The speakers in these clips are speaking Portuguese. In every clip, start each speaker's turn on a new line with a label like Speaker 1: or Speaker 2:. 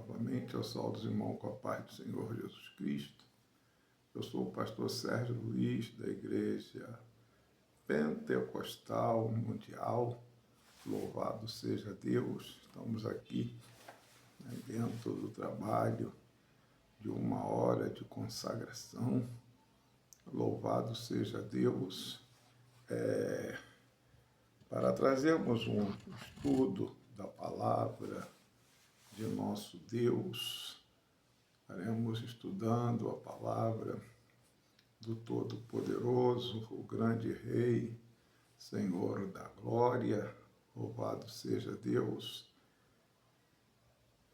Speaker 1: novamente. Eu saúdo os irmãos com a paz do Senhor Jesus Cristo. Eu sou o pastor Sérgio Luiz, da Igreja Pentecostal Mundial. Louvado seja Deus. Estamos aqui, né, dentro do trabalho de uma hora de consagração. Louvado seja Deus. Para trazermos um estudo da palavra de nosso Deus. Estaremos estudando a palavra do Todo-Poderoso, o grande Rei, Senhor da Glória. Louvado seja Deus.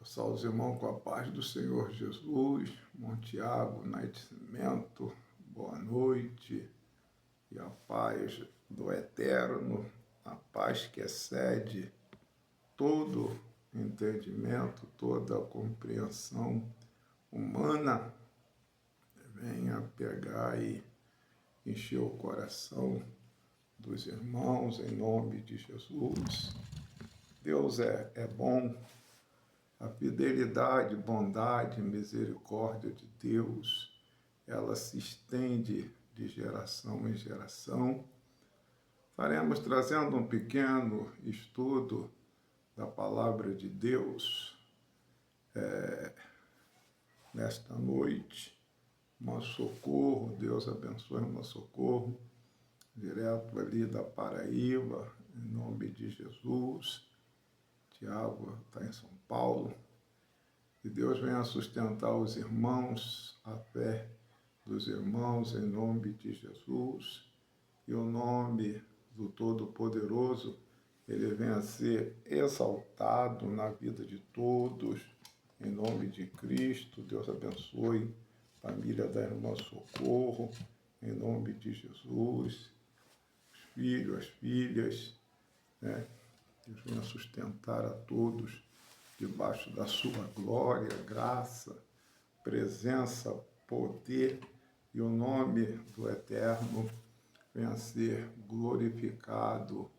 Speaker 1: Eu saúdo os irmãos com a paz do Senhor Jesus. Montiago, Nascimento, boa noite. E a paz do Eterno, a paz que excede todo entendimento, toda compreensão humana, venha pegar e encher o coração dos irmãos em nome de Jesus. Deus é bom, a fidelidade, bondade, misericórdia de Deus, ela se estende de geração em geração. Faremos trazendo um pequeno estudo da palavra de Deus nesta noite. Um socorro, Deus abençoe um socorro, direto ali da Paraíba, em nome de Jesus. Tiago está em São Paulo. Que Deus venha sustentar os irmãos, a fé dos irmãos, em nome de Jesus. E o nome do Todo-Poderoso, ele venha a ser exaltado na vida de todos, em nome de Cristo. Deus abençoe a família da irmã Socorro, em nome de Jesus, os filhos, as filhas, né? Deus venha sustentar a todos debaixo da sua glória, graça, presença, poder, e o nome do Eterno venha a ser glorificado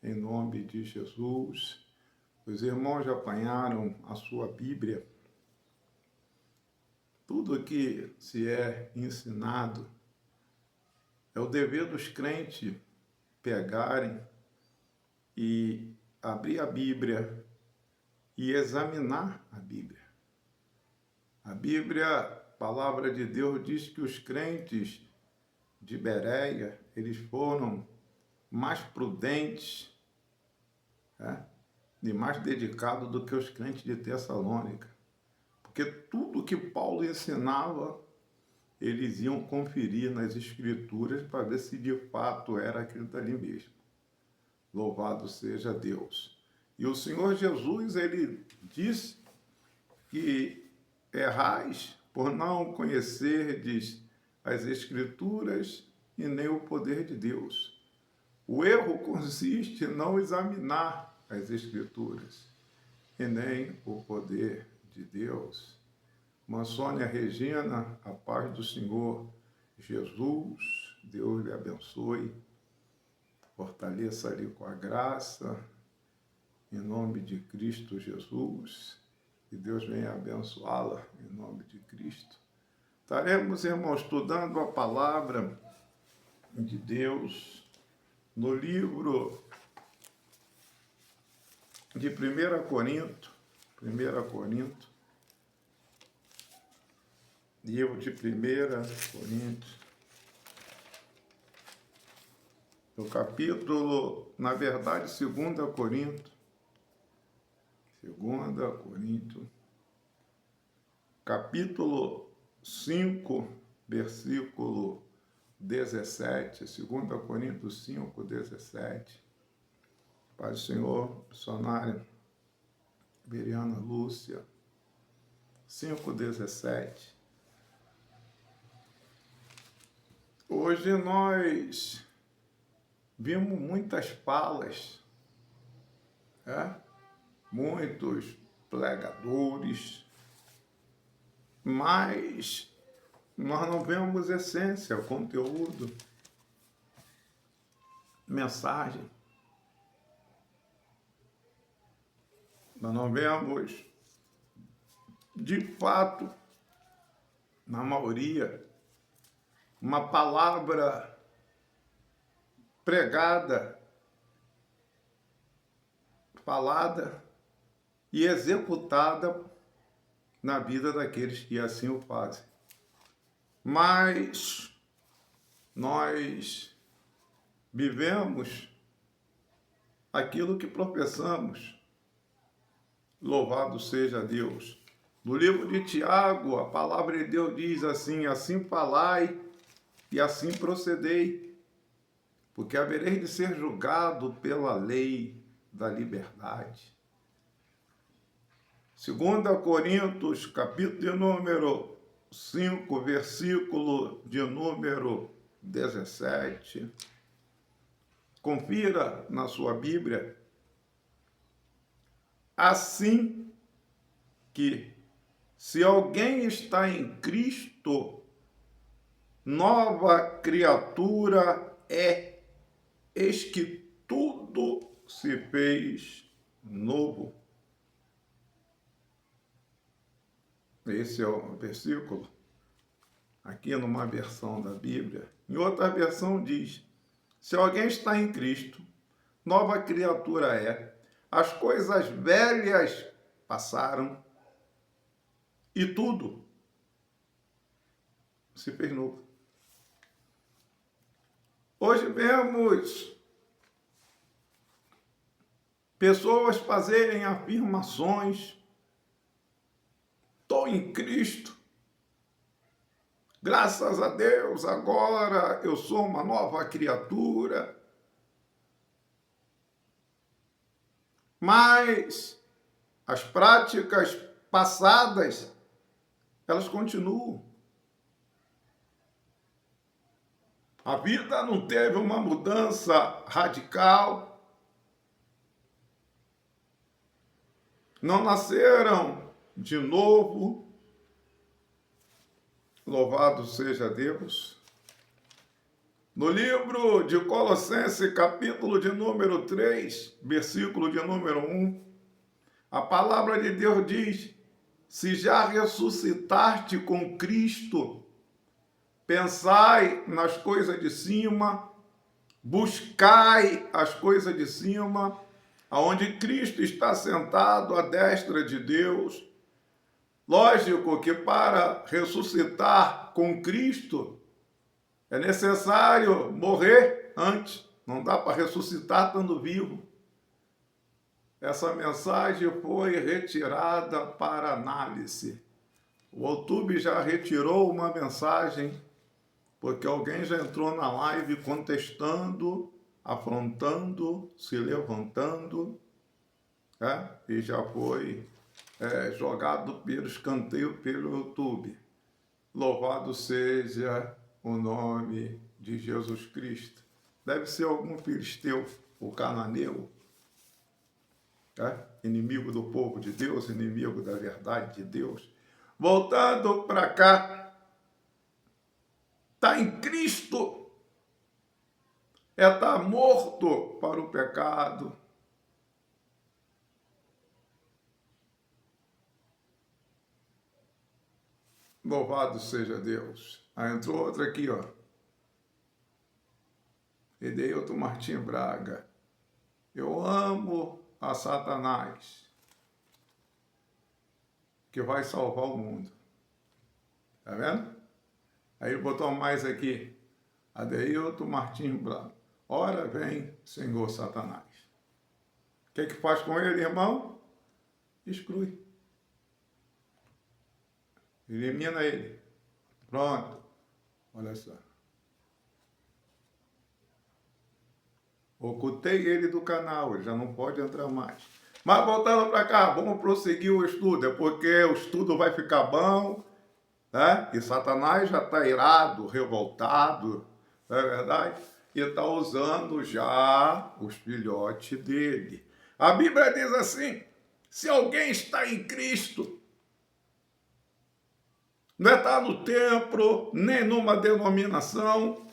Speaker 1: em nome de Jesus. Os irmãos já apanharam a sua Bíblia. Tudo que se é ensinado é o dever dos crentes pegarem e abrir a Bíblia e examinar a Bíblia. A Bíblia, a palavra de Deus, diz que os crentes de Bereia, eles foram mais prudentes, né, e mais dedicados do que os crentes de Tessalônica. Porque tudo que Paulo ensinava, eles iam conferir nas Escrituras para ver se de fato era aquilo dali mesmo. Louvado seja Deus. E o Senhor Jesus, ele disse que errais por não conhecerdes as Escrituras e nem o poder de Deus. O erro consiste em não examinar as Escrituras e nem o poder de Deus. Sônia Regina, a paz do Senhor Jesus, Deus lhe abençoe, fortaleça ali com a graça, em nome de Cristo Jesus, que Deus venha abençoá-la, em nome de Cristo. Estaremos, irmãos, estudando a palavra de Deus no livro de 1 Corinto, livro de 1 Coríntios, no capítulo, na verdade, 2 Coríntios, capítulo 5, versículo 17, 2 Coríntios 5, 17. Pai do Senhor, missionária Beriana Lúcia, 5, 17. Hoje nós vimos muitas falas, muitos pregadores, mas nós não vemos essência, conteúdo, mensagem. Nós não vemos de fato, na maioria, uma palavra pregada, falada e executada na vida daqueles que assim o fazem. Mas nós vivemos aquilo que professamos. Louvado seja Deus. No livro de Tiago, a palavra de Deus diz assim: assim falai e assim procedei, porque havereis de ser julgado pela lei da liberdade. 2 Coríntios, capítulo de número 5, versículo de número 17. Confira na sua Bíblia. Assim que, se alguém está em Cristo, nova criatura é, eis que tudo se fez novo. Esse é o versículo, aqui numa versão da Bíblia. Em outra versão diz: se alguém está em Cristo, nova criatura é, as coisas velhas passaram e tudo se fez novo. Hoje vemos pessoas fazerem afirmações: estou em Cristo, graças a Deus, agora eu sou uma nova criatura. Mas as práticas passadas, elas continuam. A vida não teve uma mudança radical. Não nasceram de novo. Louvado seja Deus. No livro de Colossenses, capítulo de número 3, versículo de número 1, a palavra de Deus diz: se já ressuscitaste com Cristo, pensai nas coisas de cima, buscai as coisas de cima, aonde Cristo está sentado à destra de Deus. Lógico que para ressuscitar com Cristo, é necessário morrer antes. Não dá para ressuscitar estando vivo. Essa mensagem foi retirada para análise. O YouTube já retirou uma mensagem, porque alguém já entrou na live contestando, afrontando, se levantando, e já foi jogado pelo escanteio pelo YouTube. Louvado seja o nome de Jesus Cristo. Deve ser algum filisteu, o cananeu, inimigo do povo de Deus, inimigo da verdade de Deus. Voltando para cá, está em Cristo, estar morto para o pecado. Louvado seja Deus. Aí entrou outra aqui, ó. Edeilton Martim Braga. Eu amo a Satanás, que vai salvar o mundo. Tá vendo? Aí ele botou mais aqui. Adeilton Martim Braga. Ora vem, Senhor Satanás. O que faz com ele, irmão? Exclui. Elimina ele. Pronto. Olha só. Ocultei ele do canal, ele já não pode entrar mais. Mas voltando para cá, vamos prosseguir o estudo, é porque o estudo vai ficar bom, né? E Satanás já está irado, revoltado, não é verdade? E está usando já os filhotes dele. A Bíblia diz assim: se alguém está em Cristo, não está no templo, nem numa denominação,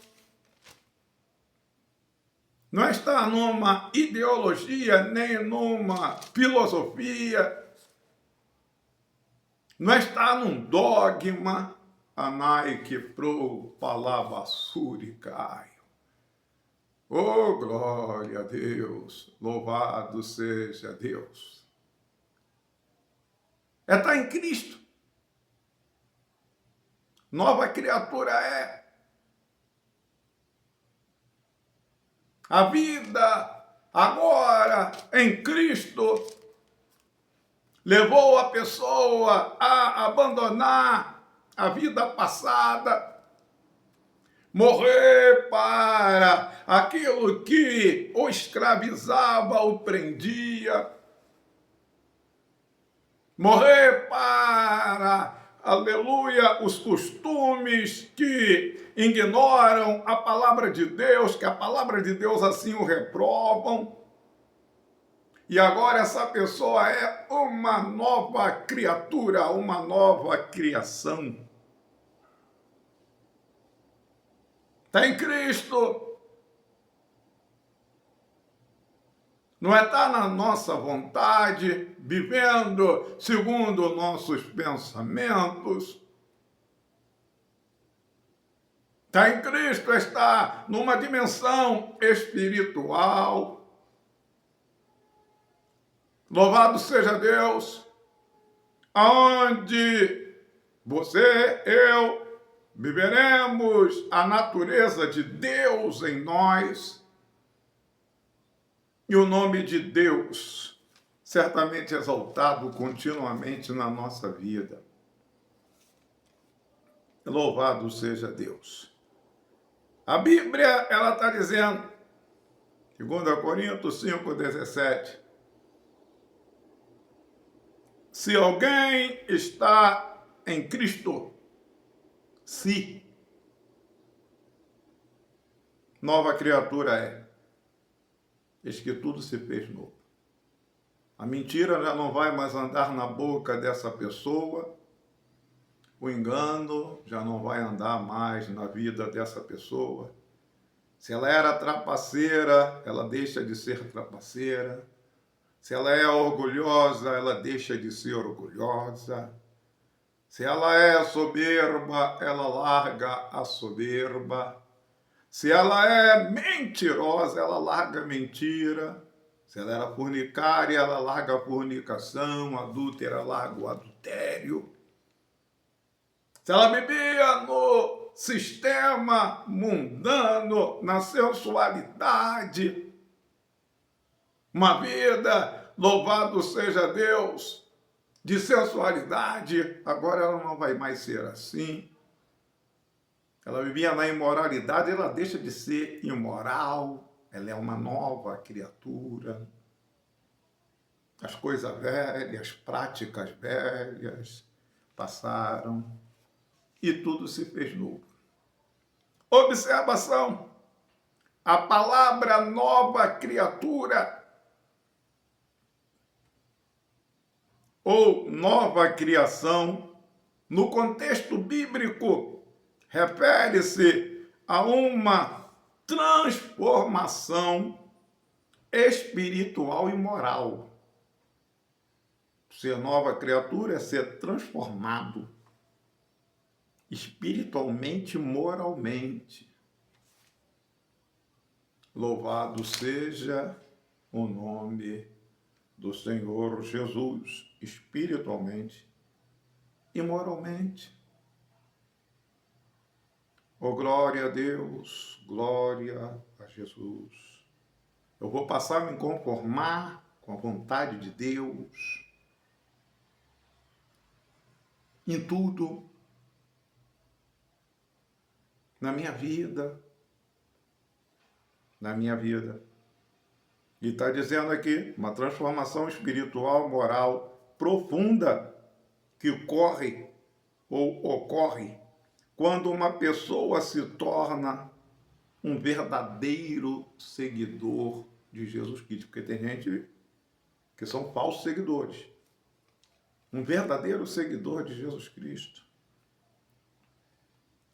Speaker 1: não está numa ideologia, nem numa filosofia. Não está num dogma, anai que pro palabassuricai. Oh, glória a Deus, louvado seja Deus. É estar em Cristo. Nova criatura é. A vida agora em Cristo levou a pessoa a abandonar a vida passada, morrer para aquilo que o escravizava, o prendia, morrer para, aleluia, os costumes que ignoram a palavra de Deus, que a palavra de Deus assim o reprovam. E agora essa pessoa é uma nova criatura, uma nova criação. Está em Cristo. Não é estar na nossa vontade, vivendo segundo nossos pensamentos. Está em Cristo, está numa dimensão espiritual. Louvado seja Deus, onde você, eu, viveremos a natureza de Deus em nós. E o nome de Deus certamente exaltado continuamente na nossa vida. Louvado seja Deus. A Bíblia, ela está dizendo, 2 Coríntios 5:17, se alguém está em Cristo, se nova criatura é, eis que tudo se fez novo. A mentira já não vai mais andar na boca dessa pessoa, o engano já não vai andar mais na vida dessa pessoa. Se ela era trapaceira, ela deixa de ser trapaceira. Se ela é orgulhosa, ela deixa de ser orgulhosa. Se ela é soberba, ela larga a soberba. Se ela é mentirosa, ela larga a mentira. Se ela era fornicária, ela larga a fornicação. Adúltera, larga o adultério. Se ela bebia no sistema mundano, na sensualidade, uma vida, louvado seja Deus, de sensualidade, agora ela não vai mais ser assim. Ela vivia na imoralidade, ela deixa de ser imoral, ela é uma nova criatura. As coisas velhas, as práticas velhas passaram e tudo se fez novo. Observação, a palavra nova criatura ou nova criação, no contexto bíblico, refere-se a uma transformação espiritual e moral. Ser nova criatura é ser transformado espiritualmente e moralmente. Louvado seja o nome do Senhor Jesus, espiritualmente e moralmente. Oh, glória a Deus, glória a Jesus. Eu vou passar a me conformar com a vontade de Deus em tudo, na minha vida. E está dizendo aqui, uma transformação espiritual, moral, profunda, que ocorre quando uma pessoa se torna um verdadeiro seguidor de Jesus Cristo. Porque tem gente que são falsos seguidores. Um verdadeiro seguidor de Jesus Cristo.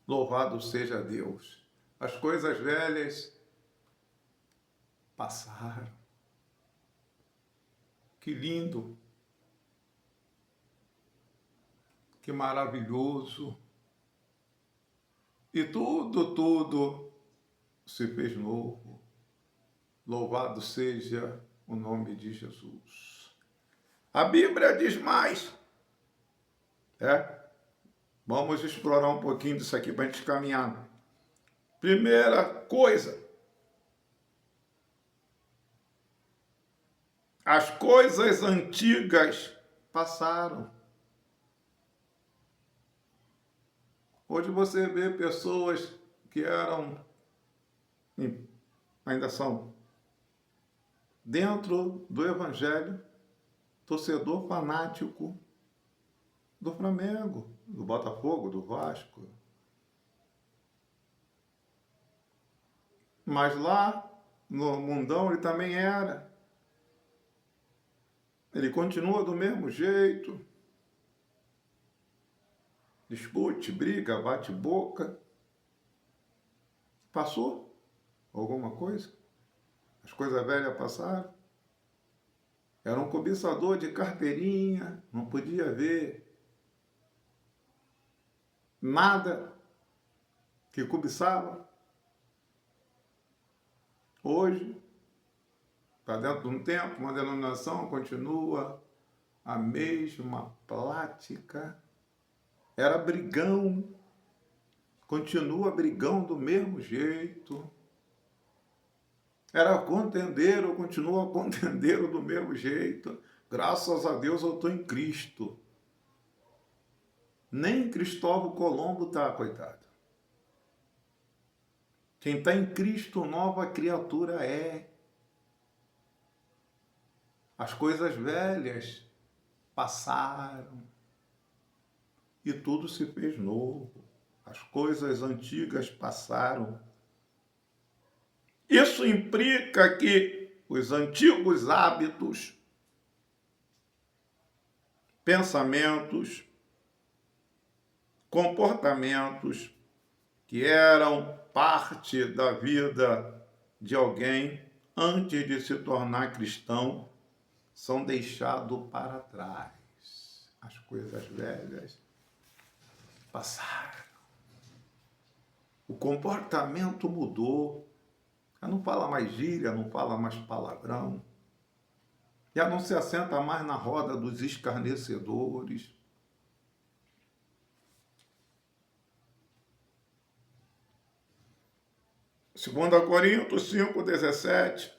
Speaker 1: Louvado seja Deus. As coisas velhas passaram. Que lindo. que maravilhoso. E tudo se fez novo. Louvado seja o nome de Jesus. A Bíblia diz mais. Vamos explorar um pouquinho disso aqui para a gente caminhar. Primeira coisa. As coisas antigas passaram. Hoje você vê pessoas que ainda são, dentro do Evangelho, torcedor fanático do Flamengo, do Botafogo, do Vasco. Mas lá no mundão ele também era. Ele continua do mesmo jeito. Discute, briga, bate boca. Passou alguma coisa? As coisas velhas passaram. Era um cobiçador de carteirinha, não podia ver nada que cobiçava. Hoje, está dentro de um tempo, uma denominação continua a mesma prática. Era brigão, continua brigão do mesmo jeito. Era contendeiro, continua contendeiro do mesmo jeito. Graças a Deus eu estou em Cristo. Nem Cristóvão Colombo está, coitado. Quem está em Cristo, nova criatura é. As coisas velhas passaram e tudo se fez novo. As coisas antigas passaram. Isso implica que os antigos hábitos, pensamentos, comportamentos que eram parte da vida de alguém antes de se tornar cristão são deixados para trás. As coisas velhas passaram. O comportamento mudou. Já não fala mais gíria, não fala mais palavrão. Já não se assenta mais na roda dos escarnecedores. Segunda Coríntios 5:17.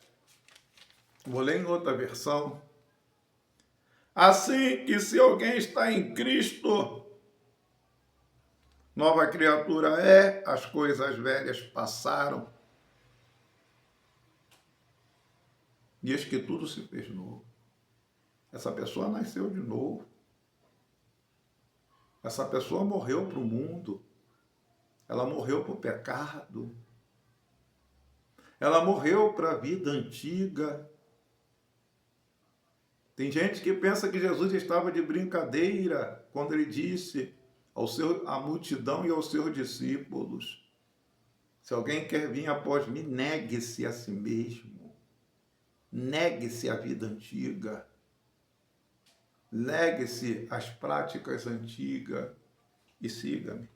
Speaker 1: Vou ler em outra versão. Assim que se alguém está em Cristo, nova criatura é, as coisas velhas passaram. E eis que tudo se fez novo. Essa pessoa nasceu de novo. Essa pessoa morreu para o mundo. Ela morreu para o pecado. Ela morreu para a vida antiga. Tem gente que pensa que Jesus estava de brincadeira quando ele disse à multidão e aos seus discípulos: se alguém quer vir após mim, negue-se a si mesmo. Negue-se a vida antiga. Negue-se as práticas antigas e siga-me.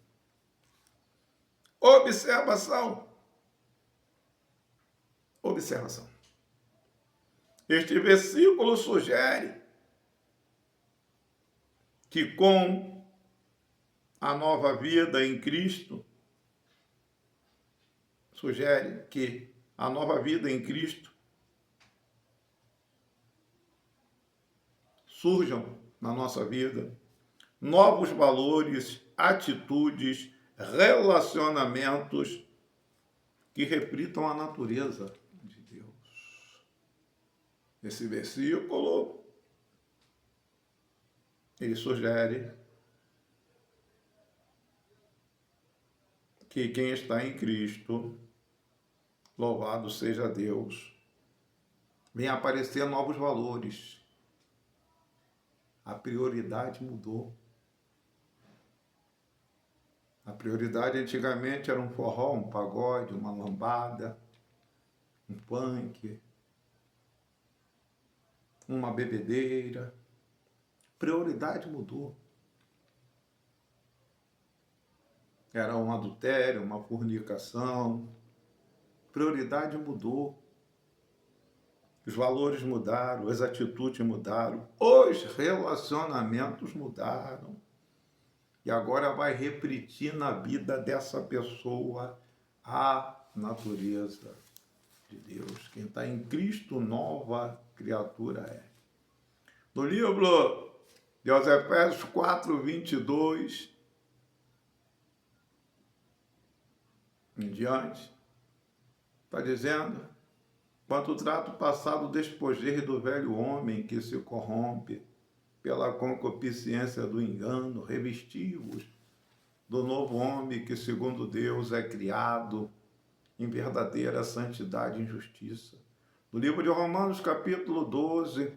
Speaker 1: Observação. Observação. Este versículo sugere que com a nova vida em Cristo, surjam na nossa vida novos valores, atitudes, relacionamentos que reflitam a natureza de Deus. Esse versículo, ele sugere que quem está em Cristo, louvado seja Deus, vem aparecer novos valores. A prioridade mudou. A prioridade antigamente era um forró, um pagode, uma lambada, um punk, uma bebedeira. Prioridade mudou. era um adultério, uma fornicação. Prioridade mudou. Os valores mudaram, as atitudes mudaram, os relacionamentos mudaram. E agora vai refletir na vida dessa pessoa a natureza de Deus. Quem está em Cristo, nova criatura é. No livro de Efésios 4, 22 em diante, está dizendo: quanto trato passado, despojei do velho homem que se corrompe pela concupiscência do engano, revesti-vos do novo homem que, segundo Deus, é criado em verdadeira santidade e justiça. No livro de Romanos, capítulo 12,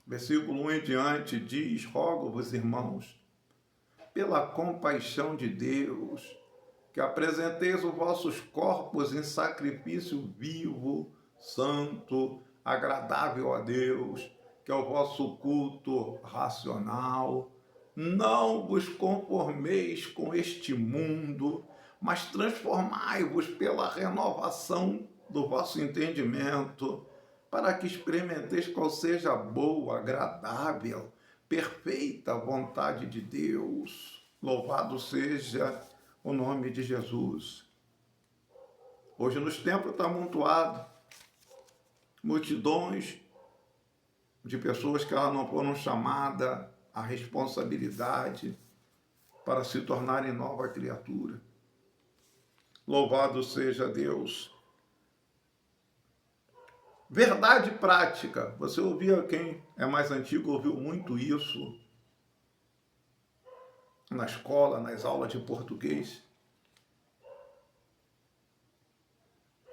Speaker 1: versículo 1 em diante, diz: rogo-vos, irmãos, pela compaixão de Deus, que apresenteis os vossos corpos em sacrifício vivo, santo, agradável a Deus, que é o vosso culto racional. Não vos conformeis com este mundo, mas transformai-vos pela renovação do vosso entendimento, para que experimenteis qual seja a boa, agradável, perfeita vontade de Deus. Louvado seja o nome de Jesus. Hoje nos templos está amontoado multidões de pessoas que elas não foram chamadas à responsabilidade para se tornarem nova criatura. Louvado seja Deus. Verdade prática. Você ouvia, quem é mais antigo ouviu muito isso na escola, nas aulas de português.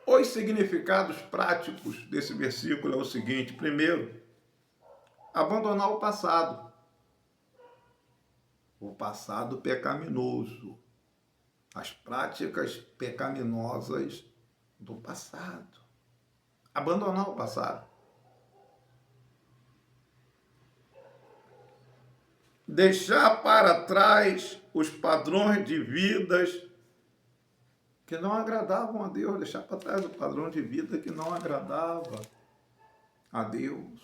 Speaker 1: Os significados práticos desse versículo é o seguinte: primeiro, abandonar o passado pecaminoso, as práticas pecaminosas do passado. Abandonar o passado. Deixar para trás os padrões de vidas que não agradavam a Deus, deixar para trás o padrão de vida que não agradava a Deus.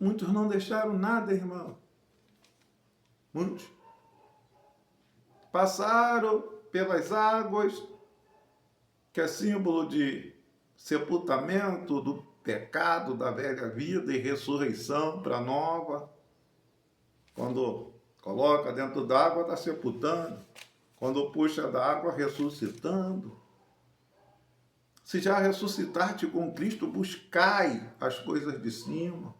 Speaker 1: Muitos não deixaram nada, irmão. Muitos. Passaram pelas águas, que é símbolo de sepultamento do pecado, da velha vida e ressurreição para a nova. Quando coloca dentro da água, está sepultando. Quando puxa da água, ressuscitando. Se já ressuscitaste com Cristo, buscai as coisas de cima.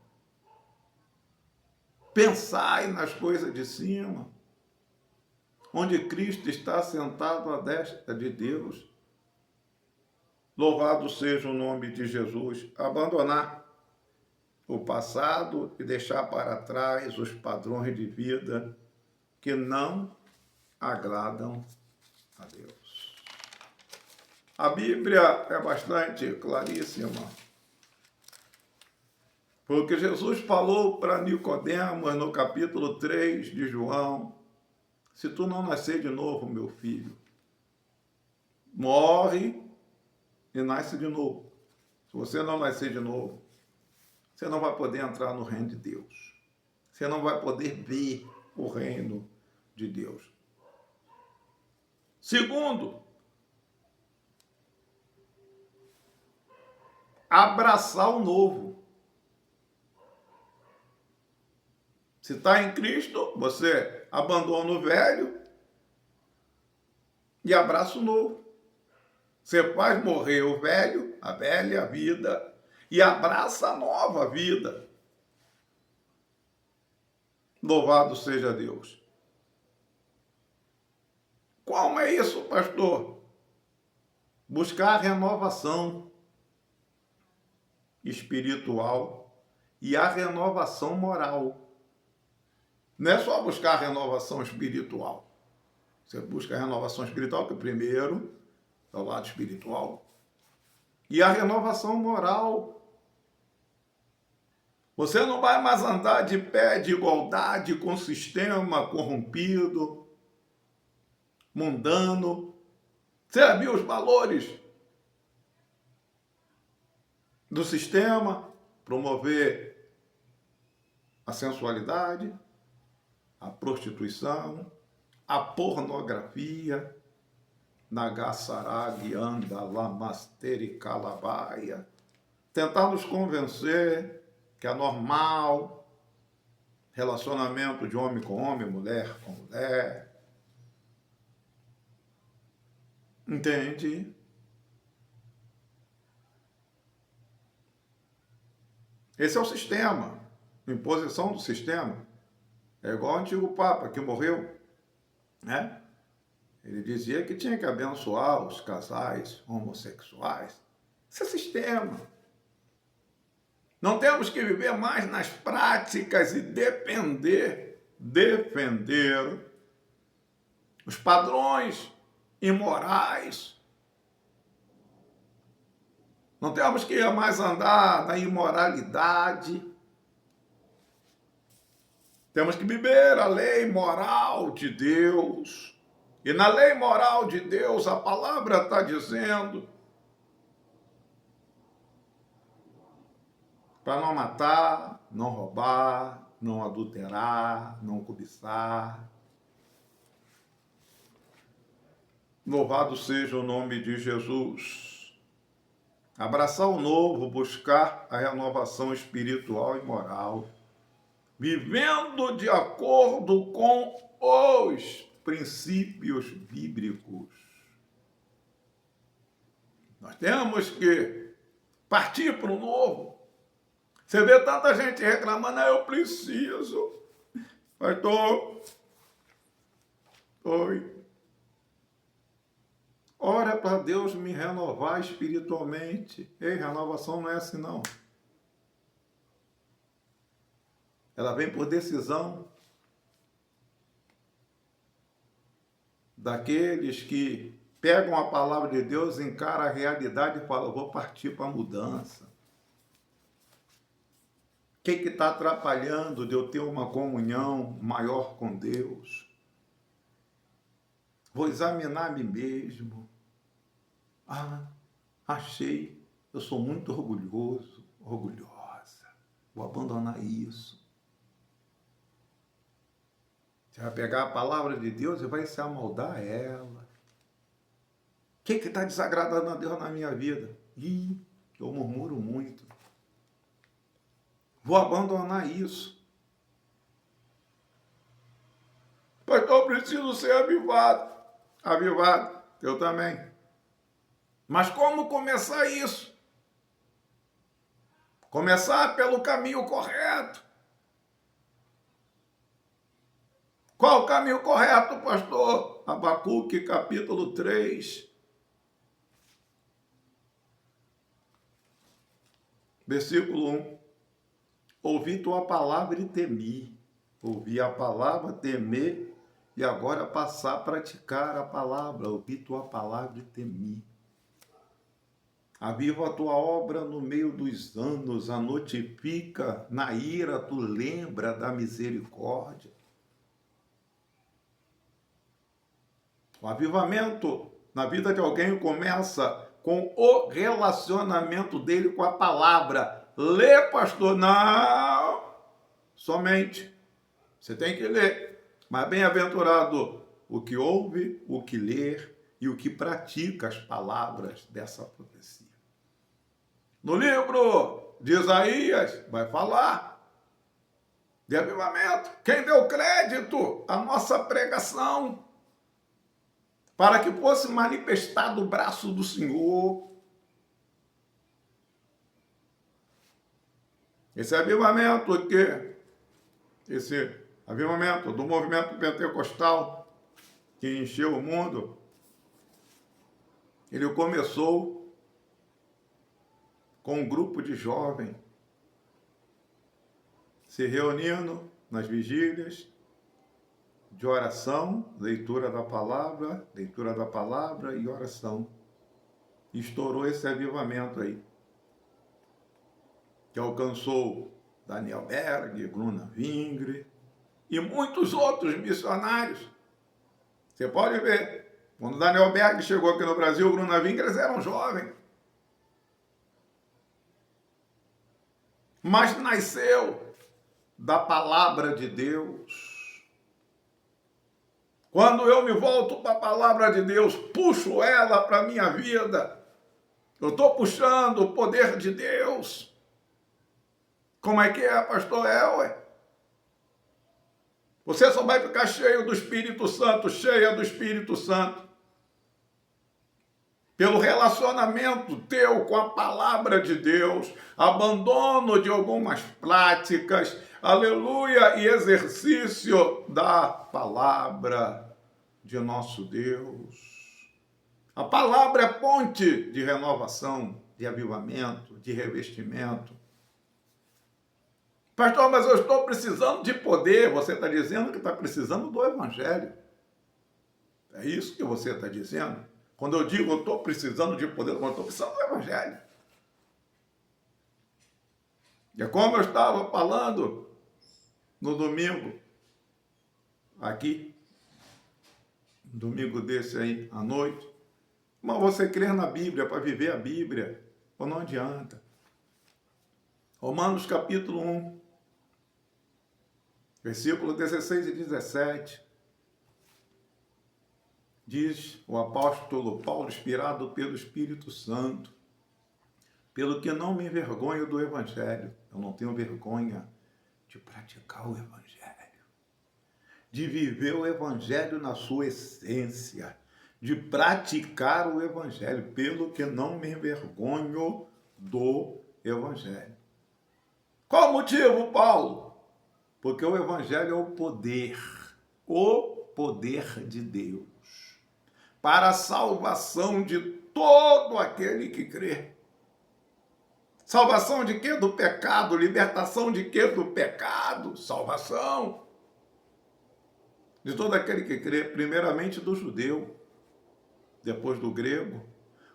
Speaker 1: Pensai nas coisas de cima, onde Cristo está sentado à destra de Deus. Louvado seja o nome de Jesus. Abandonar o passado e deixar para trás os padrões de vida que não agradam a Deus. A Bíblia é bastante claríssima, porque Jesus falou para Nicodemos no capítulo 3 de João: se tu não nascer de novo, meu filho, morre e nasce de novo. Se você não nascer de novo, você não vai poder entrar no reino de Deus. Você não vai poder ver o reino de Deus. Segundo, abraçar o novo. Se está em Cristo, você abandona o velho e abraça o novo. Você faz morrer o velho, a velha vida, e abraça a nova vida. Louvado seja Deus. Como é isso, pastor? Buscar a renovação espiritual e a renovação moral. Não é só buscar a renovação espiritual. Você busca a renovação espiritual, que primeiro é o lado espiritual. E a renovação moral. Você não vai mais andar de pé de igualdade com o sistema corrompido, mundano. Você já viu os valores do sistema? Promover a sensualidade, a prostituição, a pornografia, Nagasarag, Anda, Lamasteri, Kalabaia. Tentar nos convencer que é normal relacionamento de homem com homem, mulher com mulher. Entende? Esse é o sistema, imposição do sistema. É igual o antigo Papa que morreu, né? Ele dizia que tinha que abençoar os casais homossexuais. Esse é sistema. Não temos que viver mais nas práticas e defender os padrões imorais. Não temos que mais andar na imoralidade. Temos que viver a lei moral de Deus. E na lei moral de Deus, a palavra está dizendo para não matar, não roubar, não adulterar, não cobiçar. Louvado seja o nome de Jesus. Abraçar o novo, buscar a renovação espiritual e moral, vivendo de acordo com os princípios bíblicos. Nós temos que partir para o novo. Você vê tanta gente reclamando, eu preciso. Pastor, oi. Ora para Deus me renovar espiritualmente. Ei, renovação não é assim não. Ela vem por decisão daqueles que pegam a palavra de Deus, encaram a realidade e falam, vou partir para a mudança. O que está atrapalhando de eu ter uma comunhão maior com Deus? Vou examinar a mim mesmo. Achei, eu sou muito orgulhoso, orgulhosa. Vou abandonar isso. Você vai pegar a palavra de Deus e vai se amoldar a ela. O que está desagradando a Deus na minha vida? Eu murmuro muito. Vou abandonar isso. Pastor, eu preciso ser avivado. Avivado, eu também. Mas como começar isso? Começar pelo caminho correto. Qual o caminho correto, pastor? Abacuque, capítulo 3. Versículo 1. Ouvi tua palavra e temi. Ouvi a palavra, temer, e agora passar a praticar a palavra. Ouvi tua palavra e temi. Aviva a tua obra no meio dos anos, a notifica, na ira tu lembra da misericórdia. O avivamento na vida de alguém começa com o relacionamento dele com a palavra. Lê, pastor? Não! Somente. Você tem que ler. Mas bem-aventurado o que ouve, o que lê e o que pratica as palavras dessa profecia. No livro de Isaías, vai falar de avivamento. Quem deu crédito à nossa pregação para que fosse manifestado o braço do Senhor. Esse avivamento aqui, esse avivamento do movimento pentecostal que encheu o mundo, ele começou com um grupo de jovens se reunindo nas vigílias de oração, leitura da palavra e oração. Estourou esse avivamento aí, que alcançou Daniel Berg, Gruna Vingre e muitos outros missionários. Você pode ver, quando Daniel Berg chegou aqui no Brasil, Gruna Vingre, eles eram jovens. Mas nasceu da palavra de Deus. Quando eu me volto para a palavra de Deus, puxo ela para a minha vida, eu estou puxando o poder de Deus. Como é que é, pastor Elway? Você só vai ficar cheio do Espírito Santo, cheia do Espírito Santo, pelo relacionamento teu com a palavra de Deus, abandono de algumas práticas, aleluia, e exercício da palavra de nosso Deus. A palavra é ponte de renovação, de avivamento, de revestimento. Pastor, mas eu estou precisando de poder. Você está dizendo que está precisando do Evangelho. É isso que você está dizendo? Quando eu digo eu estou precisando de poder, eu estou precisando do Evangelho. E é como eu estava falando no domingo, aqui, domingo desse aí, à noite. Mas você crer na Bíblia para viver a Bíblia, ou não adianta. Romanos capítulo 1, versículo 16 e 17. Diz o apóstolo Paulo, inspirado pelo Espírito Santo, pelo que não me envergonho do Evangelho. Eu não tenho vergonha de praticar o Evangelho, de viver o Evangelho na sua essência, de praticar o Evangelho, pelo que não me envergonho do Evangelho. Qual o motivo, Paulo? Porque o Evangelho é o poder de Deus, para a salvação de todo aquele que crê. Salvação de quê? Do pecado. Libertação de quê? Do pecado. Salvação de todo aquele que crê, primeiramente do judeu, depois do grego.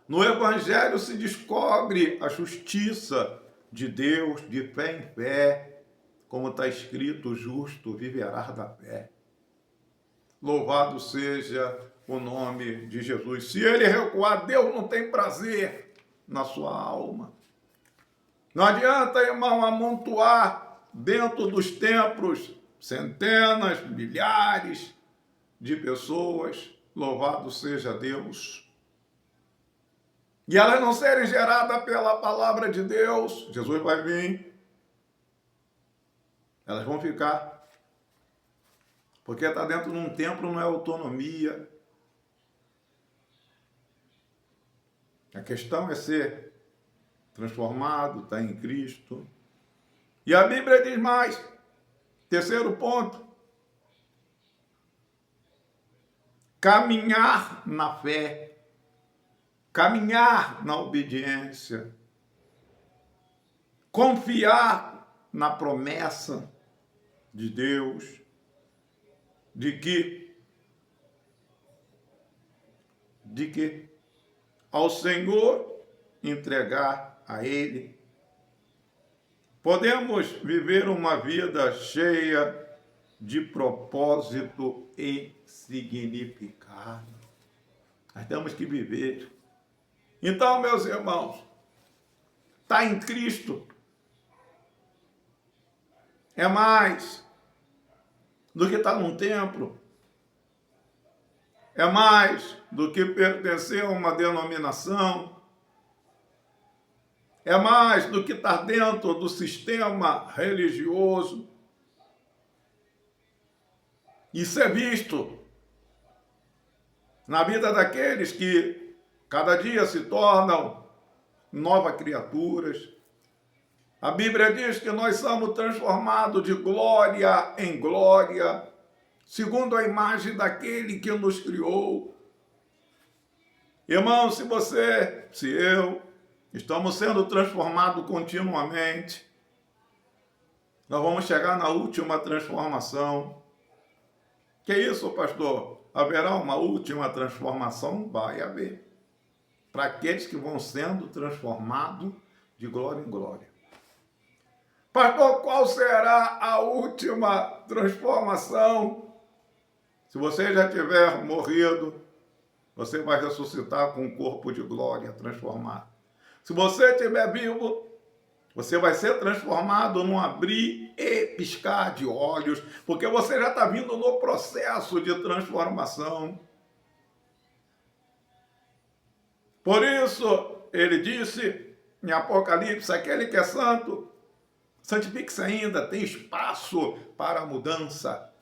Speaker 1: No Evangelho se descobre a justiça de Deus, de fé em fé, como está escrito, o justo viverá da fé. Louvado seja o nome de Jesus. Se ele recuar, Deus não tem prazer na sua alma. Não adianta, irmão, amontoar dentro dos templos centenas, milhares de pessoas. Louvado seja Deus. E elas não serem geradas pela palavra de Deus. Jesus vai vir. Elas vão ficar. Porque estar dentro de um templo não é autonomia. A questão é ser transformado, estar em Cristo. E a Bíblia diz mais. Terceiro ponto. Caminhar na fé. Caminhar na obediência. Confiar na promessa de Deus. De que ao Senhor entregar a Ele, podemos viver uma vida cheia de propósito e significado. Nós temos que viver. Então, meus irmãos, está em Cristo é mais do que estar num templo. É mais do que pertencer a uma denominação. É mais do que estar dentro do sistema religioso. Isso é visto na vida daqueles que cada dia se tornam novas criaturas. A Bíblia diz que nós somos transformados de glória em glória, segundo a imagem daquele que nos criou. Irmão, se você, se eu, estamos sendo transformados continuamente, nós vamos chegar na última transformação. Que isso, pastor? Haverá uma última transformação? Vai haver. Para aqueles que vão sendo transformados de glória em glória. Pastor, qual será a última transformação? Se você já tiver morrido, você vai ressuscitar com um corpo de glória transformado. Se você estiver vivo, você vai ser transformado num abrir e piscar de olhos, porque você já está vindo no processo de transformação. Por isso, ele disse em Apocalipse, aquele que é santo, santifique-se ainda, tem espaço para a mudança.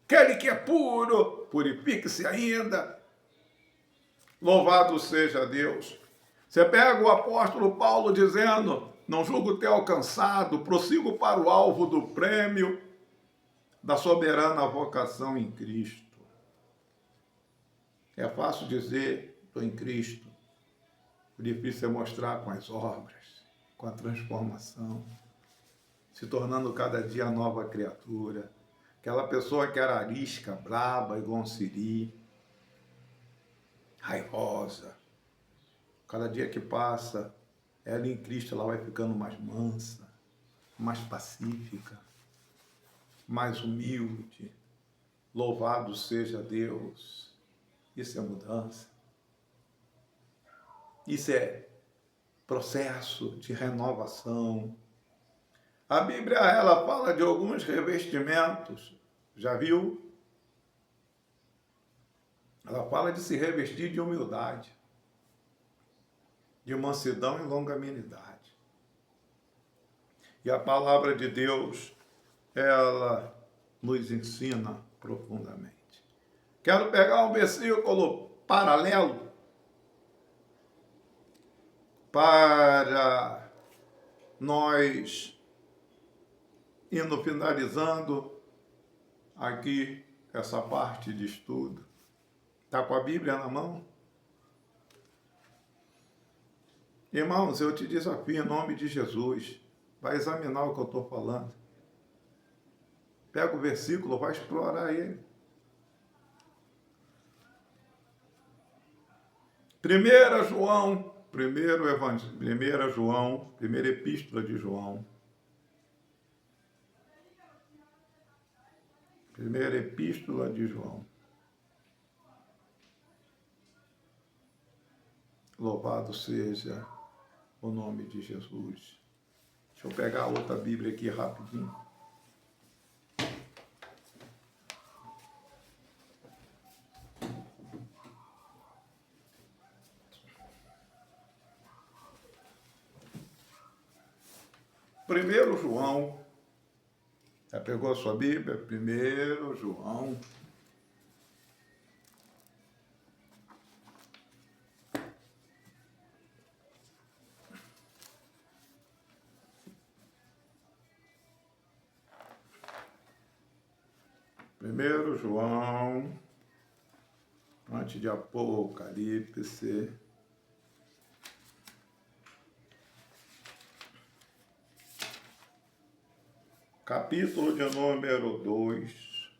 Speaker 1: Aquele que é puro, purifique-se ainda. Louvado seja Deus. Você pega o apóstolo Paulo dizendo, não julgo ter alcançado, prossigo para o alvo do prêmio da soberana vocação em Cristo. É fácil dizer, estou em Cristo. O difícil é mostrar com as obras, com a transformação, se tornando cada dia nova criatura. Aquela pessoa que era arisca, braba, igual um siri, raivosa. Cada dia que passa, ela em Cristo ela vai ficando mais mansa, mais pacífica, mais humilde. Louvado seja Deus. Isso é mudança. Isso é processo de renovação. A Bíblia, ela fala de alguns revestimentos. Já viu? Ela fala de se revestir de humildade, de mansidão e longanimidade. E a palavra de Deus, ela nos ensina profundamente. Quero pegar um versículo paralelo para nós indo finalizando aqui essa parte de estudo. Está com a Bíblia na mão? Irmãos, eu te desafio em nome de Jesus, vai examinar o que eu estou falando. Pega o versículo, vai explorar ele. 1 João, primeiro evangelho, 1 João, primeira epístola de João. Primeira epístola de João. Louvado seja o nome de Jesus. Deixa eu pegar a outra Bíblia aqui rapidinho. Primeiro João. Já pegou a sua Bíblia? 1 João. Primeiro João, antes de Apocalipse. Capítulo de número 2.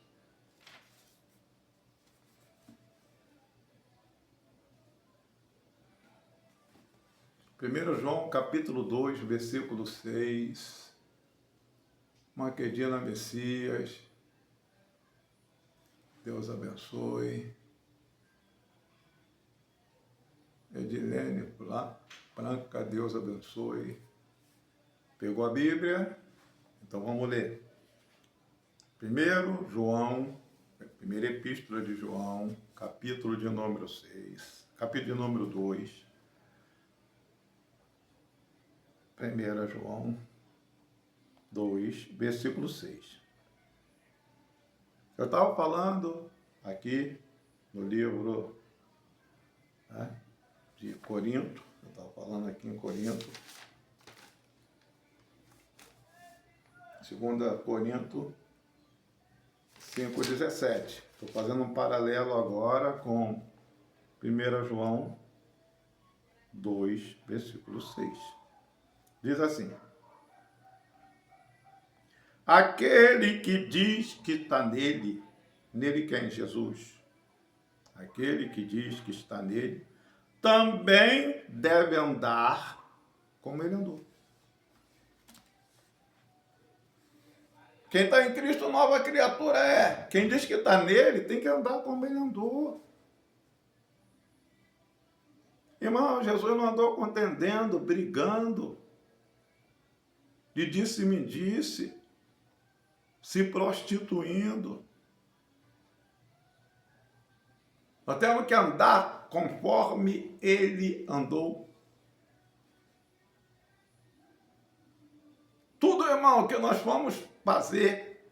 Speaker 1: Primeiro João, capítulo 2, versículo 6. Maquedina Messias. Deus abençoe. Edilene Branca, Deus abençoe. Pegou a Bíblia? Então vamos ler. 1 João, primeira epístola de João, capítulo de número 6, capítulo de número 2. 1 João 2, versículo 6. Eu estava falando aqui no livro, né, de Corinto, eu estava falando aqui em Corinto, 2 Corinto 5,17. Estou fazendo um paralelo agora com 1 João 2, versículo 6. Diz assim: aquele que diz que está nele, nele quem? Jesus. Aquele que diz que está nele, também deve andar como ele andou. Quem está em Cristo, nova criatura é. Quem diz que está nele, tem que andar como ele andou. Irmão, Jesus não andou contendendo, brigando, de disse-me-disse, se prostituindo. Nós temos que andar conforme ele andou. Tudo, irmão, que nós vamos fazer,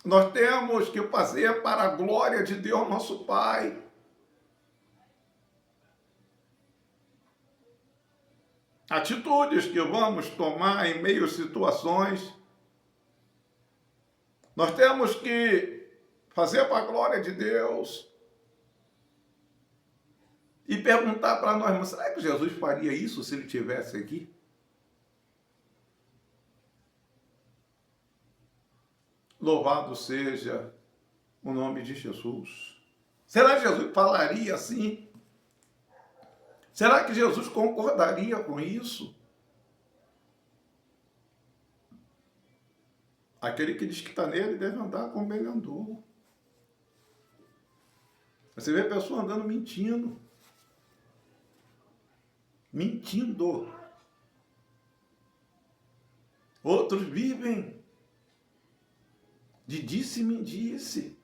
Speaker 1: nós temos que fazer para a glória de Deus, nosso Pai. Atitudes que vamos tomar em meio a situações, nós temos que fazer para a glória de Deus. E perguntar para nós, mas será que Jesus faria isso se ele estivesse aqui? Louvado seja o nome de Jesus. Será que Jesus falaria assim? Será que Jesus concordaria com isso? Aquele que diz que está nele deve andar como ele andou. Você vê a pessoa andando mentindo. Mentindo. Outros vivem de disse-me-disse.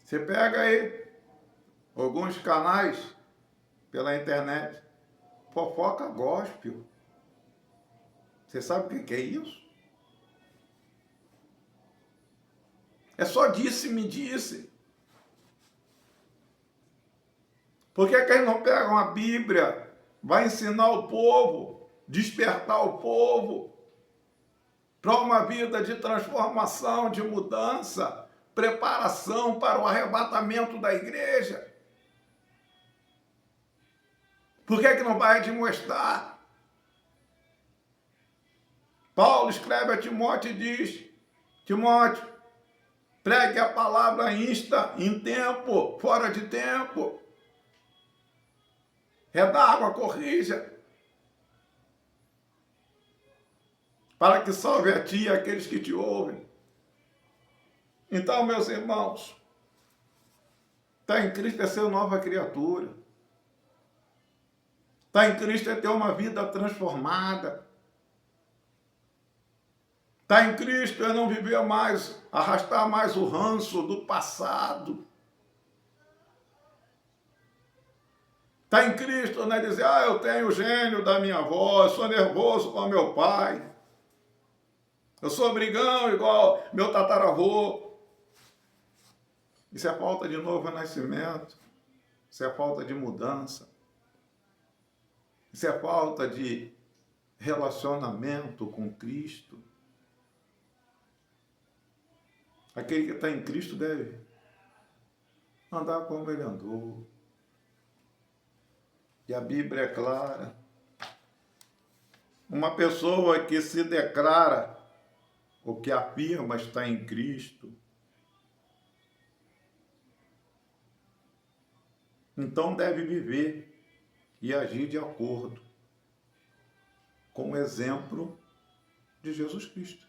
Speaker 1: Você pega aí alguns canais pela internet, fofoca gospel. Você sabe o que é isso? É só disse-me-disse. Por que eles não pegam a Bíblia, vai ensinar o povo, despertar o povo para uma vida de transformação, de mudança, preparação para o arrebatamento da igreja? Por que não vai admoestar? Paulo escreve a Timóteo e diz, Timóteo, pregue a palavra insta em tempo, fora de tempo. Redargua, corrija, para que salve a ti e aqueles que te ouvem. Então, meus irmãos, estar em Cristo é ser nova criatura. Estar em Cristo é ter uma vida transformada. Estar em Cristo é não viver mais, arrastar mais o ranço do passado. Estar em Cristo não é dizer, eu tenho o gênio da minha avó, eu sou nervoso com meu pai, eu sou brigão igual meu tataravô. Isso é falta de novo nascimento, isso é falta de mudança, isso é falta de relacionamento com Cristo. Aquele que está em Cristo deve andar como ele andou. E a Bíblia é clara. Uma pessoa que se declara ou que afirma estar em Cristo, então deve viver e agir de acordo com o exemplo de Jesus Cristo.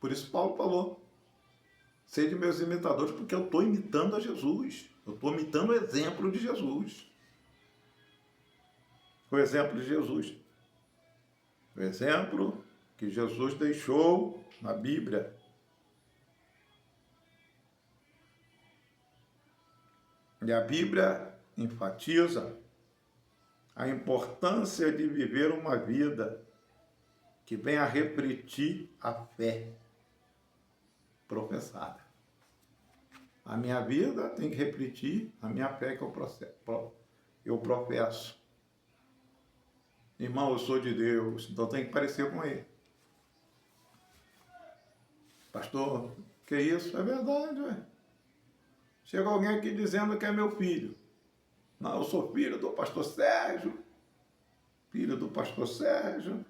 Speaker 1: Por isso Paulo falou, sede meus imitadores, porque eu estou imitando a Jesus. Eu estou imitando o exemplo de Jesus. O exemplo de Jesus. O exemplo que Jesus deixou na Bíblia. E a Bíblia enfatiza a importância de viver uma vida que venha a refletir a fé professada. A minha vida tem que refletir a minha fé que eu professo. Irmão, eu sou de Deus, então tem que parecer com ele. Pastor, que isso? É verdade, ué. Chega alguém aqui dizendo que é meu filho. Não, eu sou filho do pastor Sérgio. Filho do pastor Sérgio.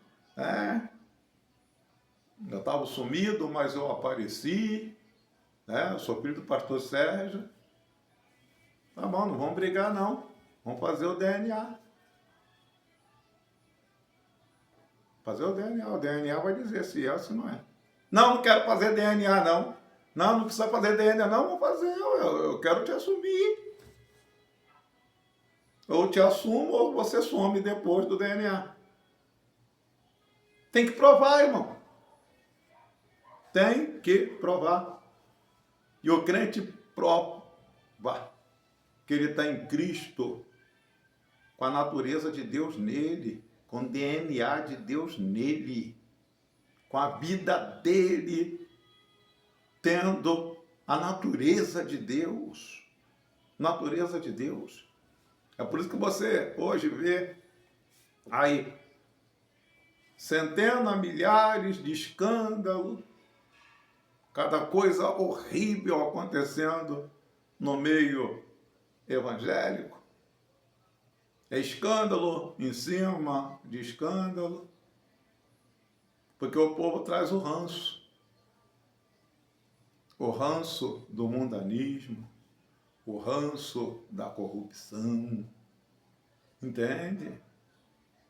Speaker 1: Eu estava sumido, mas eu apareci. Eu sou filho do pastor Sérgio. Tá bom, não vamos brigar não. Vamos fazer o DNA. Fazer o DNA. O DNA vai dizer se é ou se não é. Não, não quero fazer DNA, não. Não, não precisa fazer DNA, não. Vou fazer, eu quero te assumir. Ou te assumo, ou você some depois do DNA. Tem que provar, irmão. Tem que provar. E o crente prova que ele está em Cristo, com a natureza de Deus nele, com o DNA de Deus nele, com a vida dele, tendo a natureza de Deus. Natureza de Deus. É por isso que você hoje vê aí centenas, milhares de escândalos, cada coisa horrível acontecendo no meio evangélico. É escândalo em cima de escândalo, porque o povo traz o ranço do mundanismo, o ranço da corrupção, entende?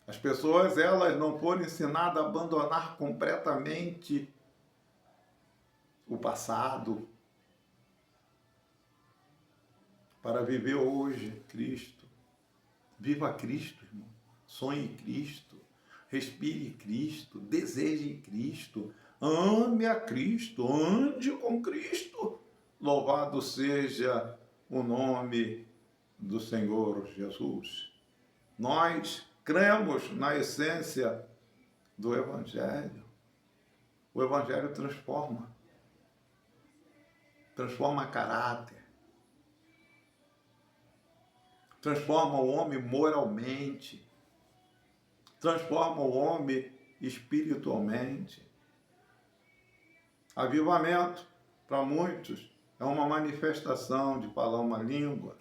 Speaker 1: As pessoas, elas não foram ensinadas a abandonar completamente o passado para viver hoje Cristo. Viva Cristo, irmão. Sonhe Cristo. Respire Cristo. Deseje Cristo. Ame a Cristo. Ande com Cristo. Louvado seja o nome do Senhor Jesus. Nós cremos na essência do Evangelho. O Evangelho transforma. Transforma caráter. Transforma o homem moralmente. Transforma o homem espiritualmente. Avivamento, para muitos, é uma manifestação de falar uma língua,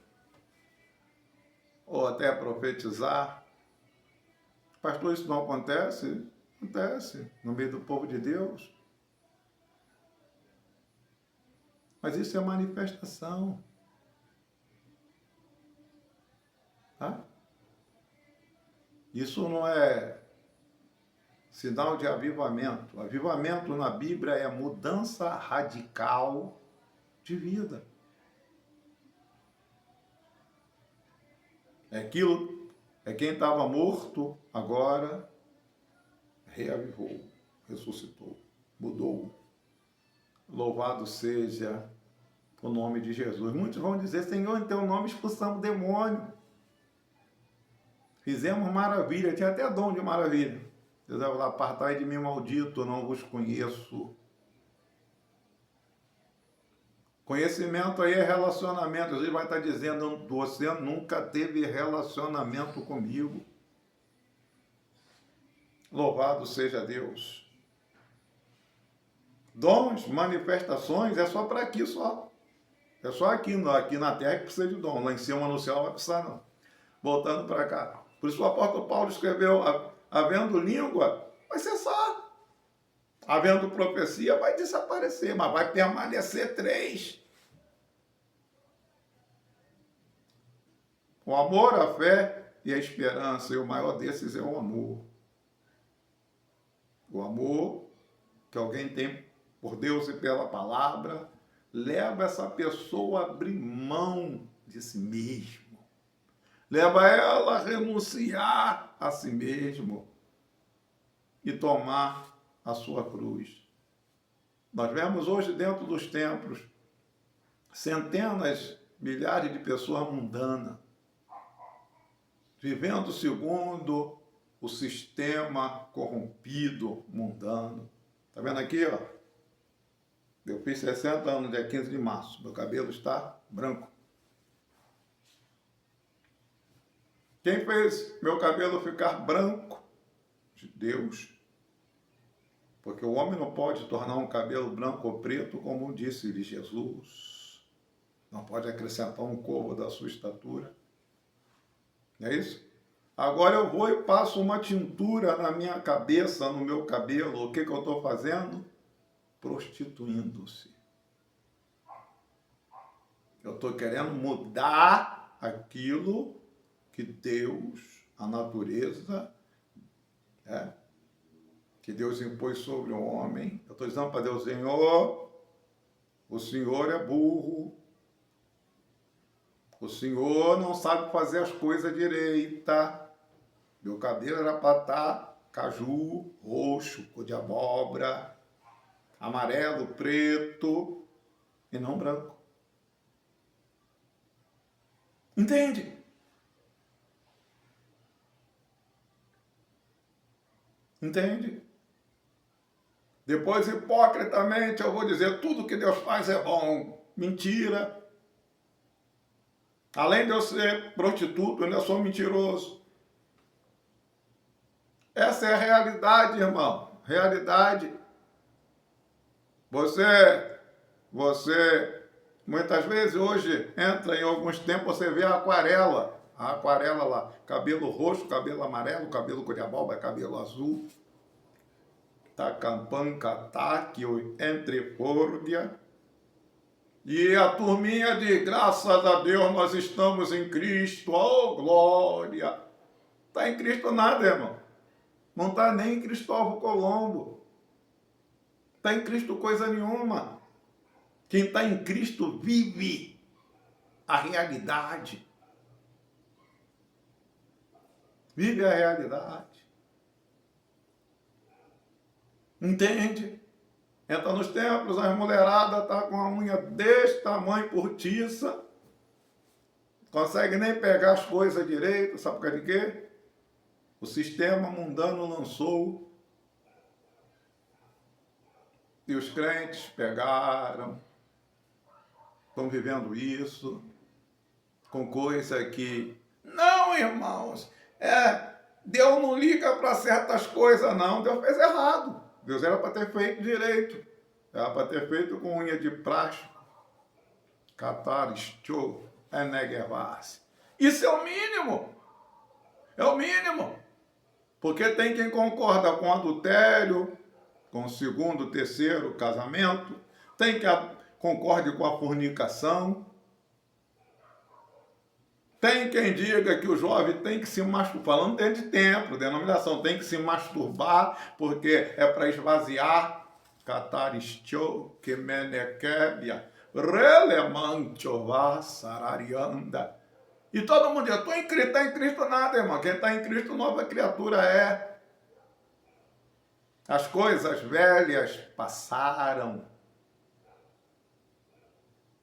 Speaker 1: ou até profetizar. Pastor, isso não acontece? Acontece no meio do povo de Deus. Mas isso é manifestação. Tá? Isso não é sinal de avivamento. Avivamento na Bíblia é mudança radical de vida. É quem estava morto, agora reavivou, ressuscitou, mudou. Louvado seja o nome de Jesus. Muitos vão dizer, Senhor, em teu nome expulsamos demônio. Fizemos maravilha, tinha até dom de maravilha. Deus vai falar, apartai de mim, maldito, eu não vos conheço. Conhecimento aí é relacionamento. Jesus vai estar dizendo, você nunca teve relacionamento comigo. Louvado seja Deus. Dons, manifestações, é só para aqui só. É só aqui na terra que precisa de dom. Lá em cima no céu não vai precisar não. Voltando para cá. Por isso o apóstolo Paulo escreveu, havendo língua, vai cessar. Havendo profecia, vai desaparecer, mas vai permanecer 3. O amor, a fé e a esperança. E o maior desses é o amor. O amor que alguém tem por Deus e pela palavra, leva essa pessoa a abrir mão de si mesmo. Leva ela a renunciar a si mesmo e tomar a sua cruz. Nós vemos hoje dentro dos templos centenas, milhares de pessoas mundanas, vivendo segundo o sistema corrompido, mundano. Está vendo aqui, ó? Eu fiz 60 anos, dia 15 de março. Meu cabelo está branco. Quem fez meu cabelo ficar branco? Deus. Porque o homem não pode tornar um cabelo branco ou preto, como disse-lhe Jesus. Não pode acrescentar um covo da sua estatura. Não é isso? Agora eu vou e passo uma tintura na minha cabeça, no meu cabelo. O que eu estou fazendo? Prostituindo-se. Eu estou querendo mudar aquilo que Deus, a natureza, que Deus impôs sobre o homem. Eu estou dizendo para Deus, Senhor, o Senhor é burro. O Senhor não sabe fazer as coisas direita. Meu cabelo era para estar caju, roxo, cor de abóbora, amarelo, preto e não branco. Entende? Entende? Depois, hipocritamente, eu vou dizer tudo que Deus faz é bom. Mentira. Além de eu ser prostituto, eu ainda sou mentiroso. Essa é a realidade, irmão. Realidade. Você, muitas vezes, hoje, entra em alguns tempos, você vê a aquarela lá. Cabelo roxo, cabelo amarelo, cabelo cor de abóbora, cabelo azul. Tacampanca, taque, entrefórdia. E a turminha de graças a Deus nós estamos em Cristo, oh glória! Está em Cristo nada, irmão. Não está nem em Cristóvão Colombo. Está em Cristo coisa nenhuma. Quem está em Cristo vive a realidade. Vive a realidade. Entende? Entra nos templos, as mulheradas estão com a unha desse tamanho postiça. Consegue nem pegar as coisas direito. Sabe por causa de quê? O sistema mundano lançou. E os crentes pegaram. Estão vivendo isso. Com coisa que... Não, irmãos. Deus não liga para certas coisas, não. Deus fez errado. Deus era para ter feito direito. Era para ter feito com unha de plástico. Cataristio, enegevas. Isso é o mínimo. É o mínimo. Porque tem quem concorda com adultério, com o segundo, terceiro casamento. Tem quem concorde com a fornicação. Tem quem diga que o jovem tem que se masturbar, falando dentro de templo, denominação, tem que se masturbar porque é para esvaziar. Cataristio, kemenekebia, relemantio, sararianda. E todo mundo diz, estou em Cristo, está em Cristo nada, irmão. Quem está em Cristo, nova criatura é. As coisas velhas passaram.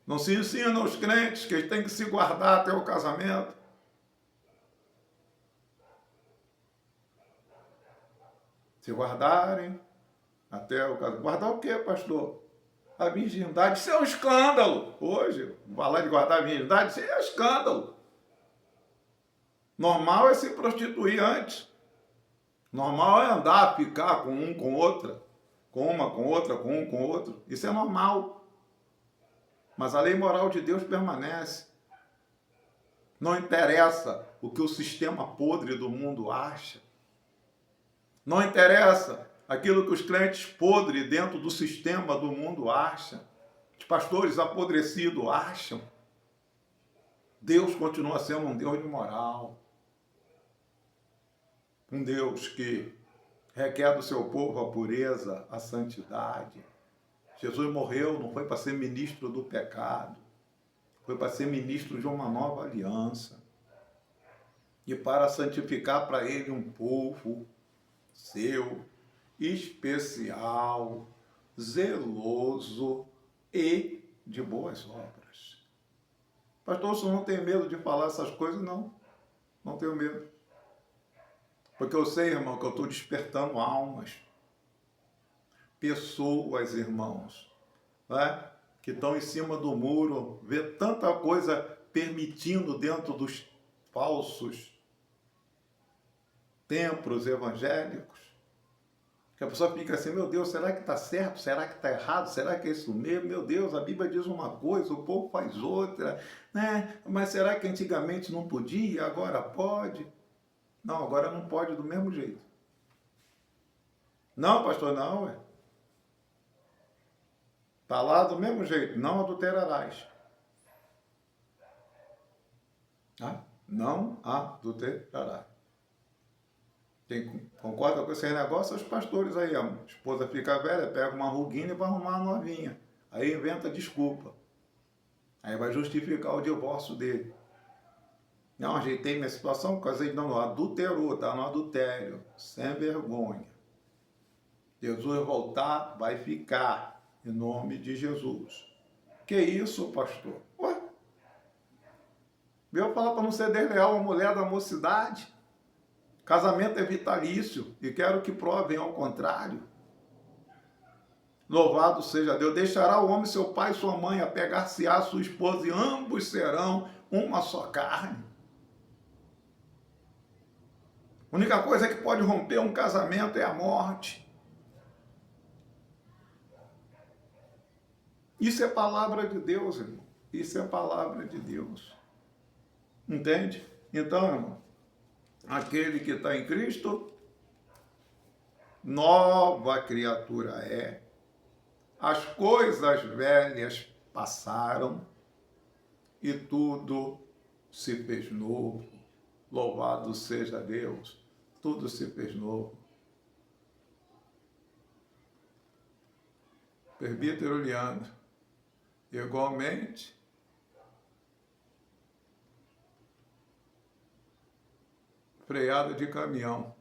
Speaker 1: Não se ensina aos crentes que eles têm que se guardar até o casamento. Se guardarem até o casamento. Guardar o quê, pastor? A virgindade. Isso é um escândalo. Hoje, falar de guardar a virgindade, isso é um escândalo. Normal é se prostituir antes. Normal é andar, ficar com um, com outra. Com uma, com outra, com um, com outro. Isso é normal. Mas a lei moral de Deus permanece. Não interessa o que o sistema podre do mundo acha. Não interessa aquilo que os crentes podres dentro do sistema do mundo acham. Os pastores apodrecidos acham. Deus continua sendo um Deus de moral. Um Deus que requer do seu povo a pureza, a santidade. Jesus morreu, não foi para ser ministro do pecado, foi para ser ministro de uma nova aliança e para santificar para ele um povo seu, especial, zeloso e de boas obras. Pastor, o senhor não tem medo de falar essas coisas? Não, não tenho medo. Porque eu sei, irmão, que eu estou despertando almas. Pessoas, irmãos, né, que estão em cima do muro, vê tanta coisa permitindo dentro dos falsos templos evangélicos, que a pessoa fica assim, meu Deus, será que está certo? Será que está errado? Será que é isso mesmo? Meu Deus, a Bíblia diz uma coisa, o povo faz outra, né? Mas será que antigamente não podia, agora pode? Não, agora não pode do mesmo jeito. Não, pastor, não, ué. Está lá do mesmo jeito, não adulterarás. Tá? não adulterará. Quem concorda com esse negócio, os pastores aí, a esposa fica velha, pega uma ruguinha e vai arrumar uma novinha. Aí inventa desculpa. Aí vai justificar o divórcio dele. Não, ajeitei minha situação, casei, não, adulterou, tá no adultério, sem vergonha. Jesus voltar, vai ficar, em nome de Jesus. Que isso, pastor? Ué? Veio falar para não ser desleal a mulher da mocidade. Casamento é vitalício e quero que provem ao contrário. Louvado seja Deus. Deixará o homem seu pai e sua mãe, apegar-se-á a sua esposa e ambos serão uma só carne. A única coisa que pode romper um casamento é a morte. Isso é palavra de Deus, irmão. Isso é palavra de Deus. Entende? Então, irmão, aquele que está em Cristo, nova criatura é. As coisas velhas passaram e tudo se fez novo. Louvado seja Deus, tudo se fez novo. Presbítero Leandro, igualmente, freada de caminhão.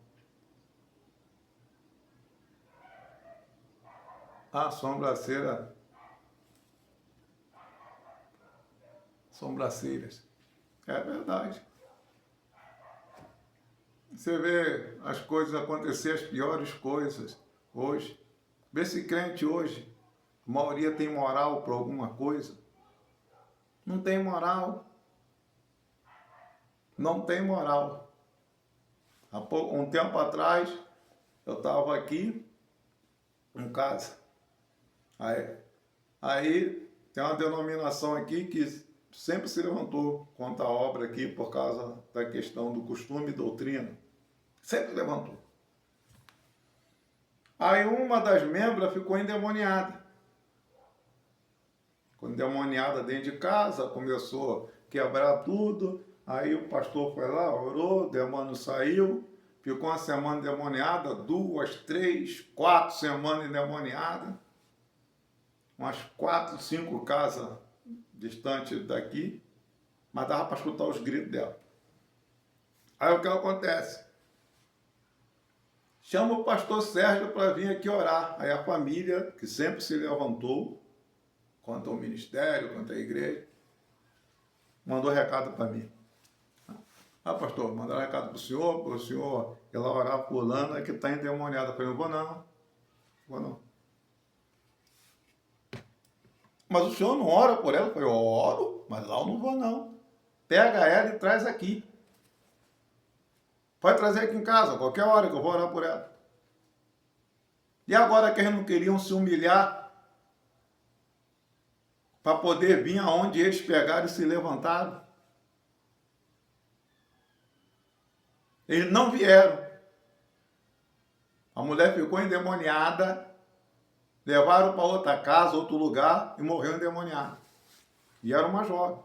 Speaker 1: Sombraceiras. É verdade. Você vê as coisas acontecer, as piores coisas hoje. Vê se crente hoje, a maioria tem moral para alguma coisa. Não tem moral. Não tem moral. Um tempo atrás, eu estava aqui em casa. Aí tem uma denominação aqui que sempre se levantou contra a obra aqui por causa da questão do costume e doutrina. Sempre levantou. Aí uma das membros ficou endemoniada. Ficou endemoniada dentro de casa, começou a quebrar tudo. Aí o pastor foi lá, orou, o demônio saiu, ficou uma semana endemoniada, 2, 3, 4 semanas endemoniada. Umas 4, 5 casas distantes daqui, mas dava para escutar os gritos dela. Aí o que acontece? Chama o pastor Sérgio para vir aqui orar. Aí a família, que sempre se levantou contra o ministério, contra a igreja, mandou recado para mim. Pastor, mandaram recado para o senhor ir lá orar por fulana que está endemoniada. Eu falei, não vou não. Mas o senhor não ora por ela? Eu falei, oro, mas lá eu não vou não. Pega ela e traz aqui. Pode trazer aqui em casa, qualquer hora que eu vou orar por ela. E agora que eles não queriam se humilhar para poder vir aonde eles pegaram e se levantaram. Eles não vieram. A mulher ficou endemoniada, levaram para outra casa, outro lugar e morreu endemoniada. E era uma jovem.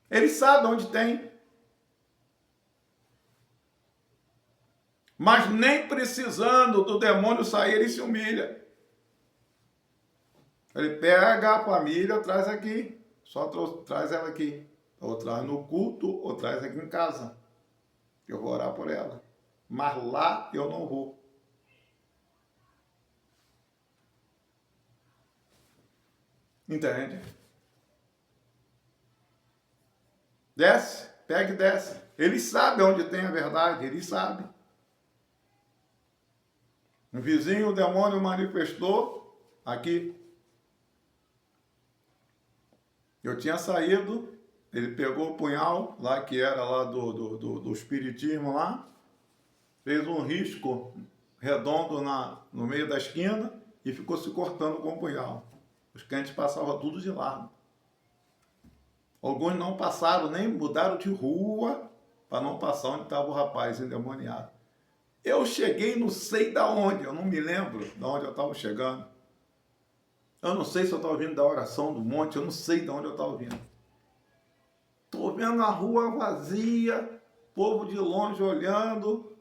Speaker 1: Eles sabem onde tem. Mas nem precisando do demônio sair, ele se humilha. Ele pega a família, traz aqui. Só traz ela aqui. Ou traz no culto, ou traz aqui em casa. Eu vou orar por ela. Mas lá eu não vou. Entende? Desce, pega e desce. Ele sabe onde tem a verdade, ele sabe. Um vizinho, o demônio manifestou aqui. Eu tinha saído, ele pegou o punhal, lá que era lá do espiritismo lá, fez um risco redondo no meio da esquina e ficou se cortando com o punhal. Os crentes passavam tudo de lado. Alguns não passaram, nem mudaram de rua para não passar onde estava o rapaz endemoniado. Eu cheguei, não sei de onde, eu não me lembro de onde eu estava chegando. Eu não sei se eu estava vindo da oração do monte, eu não sei de onde eu estava vindo. Estou vendo a rua vazia, povo de longe olhando,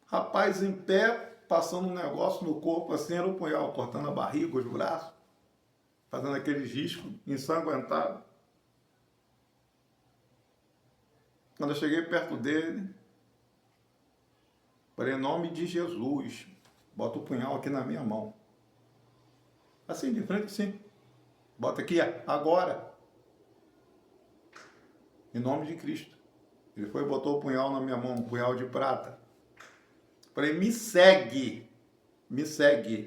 Speaker 1: rapaz em pé, passando um negócio no corpo assim, era o punhal, cortando a barriga, os braços, fazendo aqueles riscos, ensanguentado. Quando eu cheguei perto dele, falei, em nome de Jesus, bota o punhal aqui na minha mão. Assim, de frente, assim. Bota aqui, agora. Em nome de Cristo. Ele foi e botou o punhal na minha mão, um punhal de prata. Falei, me segue,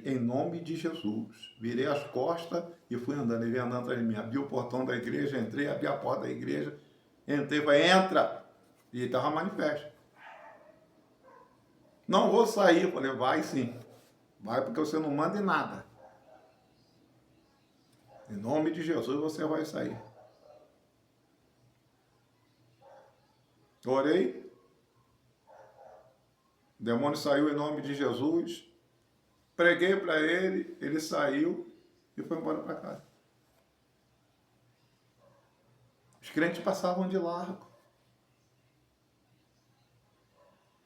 Speaker 1: em nome de Jesus. Virei as costas e fui andando. Ele veio andando atrás de mim. Abri o portão da igreja, entrei, abri a porta da igreja, entrei, falei, entra. E ele estava manifesto. Não vou sair. Eu falei, vai sim. Vai porque você não manda em nada. Em nome de Jesus você vai sair. Orei. O demônio saiu em nome de Jesus. Preguei para ele, ele saiu e foi embora para casa. Os crentes passavam de largo.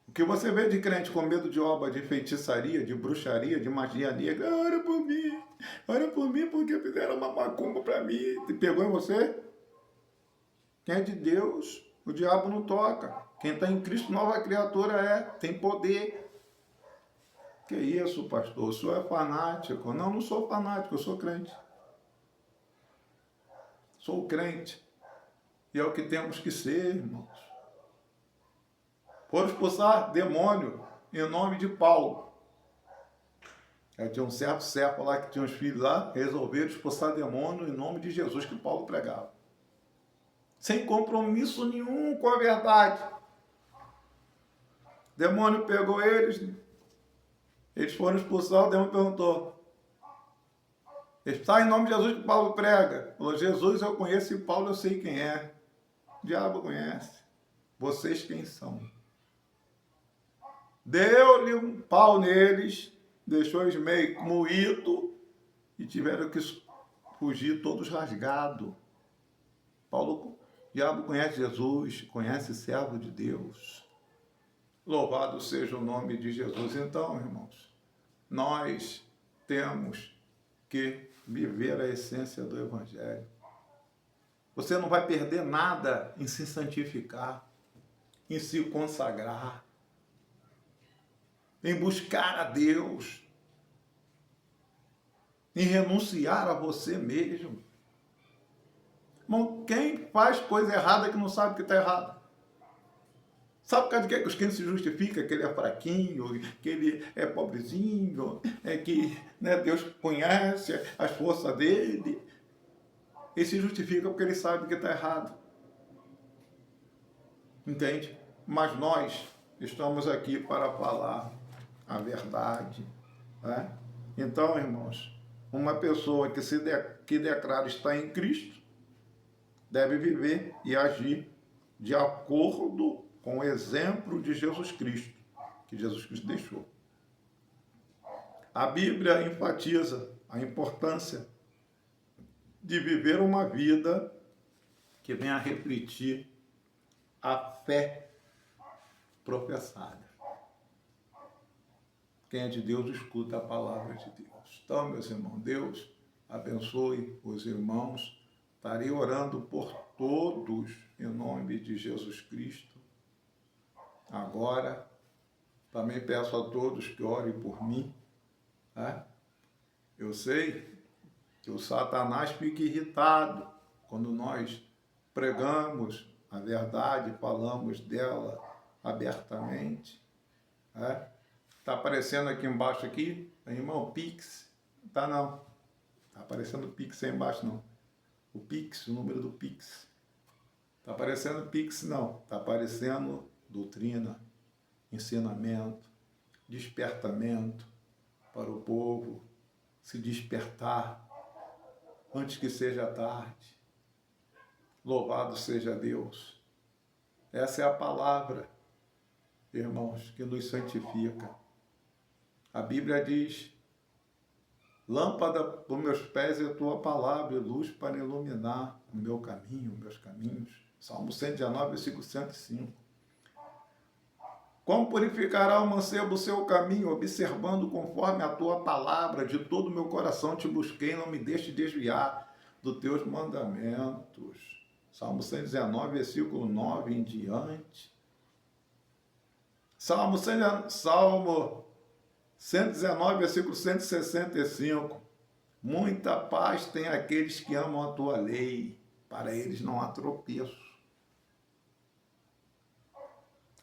Speaker 1: O que você vê de crente com medo de obra, de feitiçaria, de bruxaria, de magia negra, ora por mim porque fizeram uma macumba para mim. E pegou em você? Quem é de Deus, o diabo não toca. Quem está em Cristo, nova criatura é, tem poder. Que isso, pastor? O senhor é fanático? Não, não sou fanático, eu sou crente. Sou crente. E é o que temos que ser, irmãos. Foram expulsar demônio em nome de Paulo. Tinha um certo século lá que tinha uns filhos lá, resolveram expulsar demônio em nome de Jesus que Paulo pregava. Sem compromisso nenhum com a verdade. O demônio pegou eles foram expulsar, o demônio perguntou, está em nome de Jesus que Paulo prega? Falou, Jesus eu conheço e Paulo eu sei quem é. O diabo conhece. Vocês quem são? Deu-lhe um pau neles, deixou eles meio moídos e tiveram que fugir todos rasgados. O diabo conhece Jesus, conhece servo de Deus. Louvado seja o nome de Jesus. Então, irmãos, nós temos que viver a essência do Evangelho. Você não vai perder nada em se santificar, em se consagrar, em buscar a Deus, em renunciar a você mesmo. Irmão, quem faz coisa errada é que não sabe que está errado. Sabe por causa de que os crentes se justificam? Que ele é fraquinho, que ele é pobrezinho, que Deus conhece as forças dele. Ele se justifica porque ele sabe que está errado. Entende? Mas nós estamos aqui para falar a verdade. Né? Então, irmãos, uma pessoa que declara estar em Cristo deve viver e agir de acordo com o exemplo de Jesus Cristo, que Jesus Cristo deixou. A Bíblia enfatiza a importância de viver uma vida que venha a refletir a fé professada. Quem é de Deus escuta a palavra de Deus. Então, meus irmãos, Deus abençoe os irmãos. Estarei orando por todos em nome de Jesus Cristo. Agora, também peço a todos que orem por mim. Né? Eu sei que o Satanás fica irritado quando nós pregamos a verdade, falamos dela abertamente. Né? Está aparecendo aqui embaixo, aqui, irmão, Pix. Tá não. Está aparecendo Pix aí embaixo, não. O Pix, o número do Pix. Está aparecendo Pix, não. Está aparecendo doutrina, ensinamento, despertamento para o povo se despertar antes que seja tarde. Louvado seja Deus. Essa é a palavra, irmãos, que nos santifica. A Bíblia diz Lâmpada para os meus pés é a tua palavra, e luz para iluminar o meu caminho, meus caminhos. Salmo 119, versículo 105. Como purificará o mancebo o seu caminho, observando conforme a tua palavra? De todo o meu coração te busquei, não me deixe desviar dos teus mandamentos. Salmo 119, versículo 9 em diante. Salmo 119, versículo 165. Muita paz tem aqueles que amam a tua lei, para eles não há tropeço.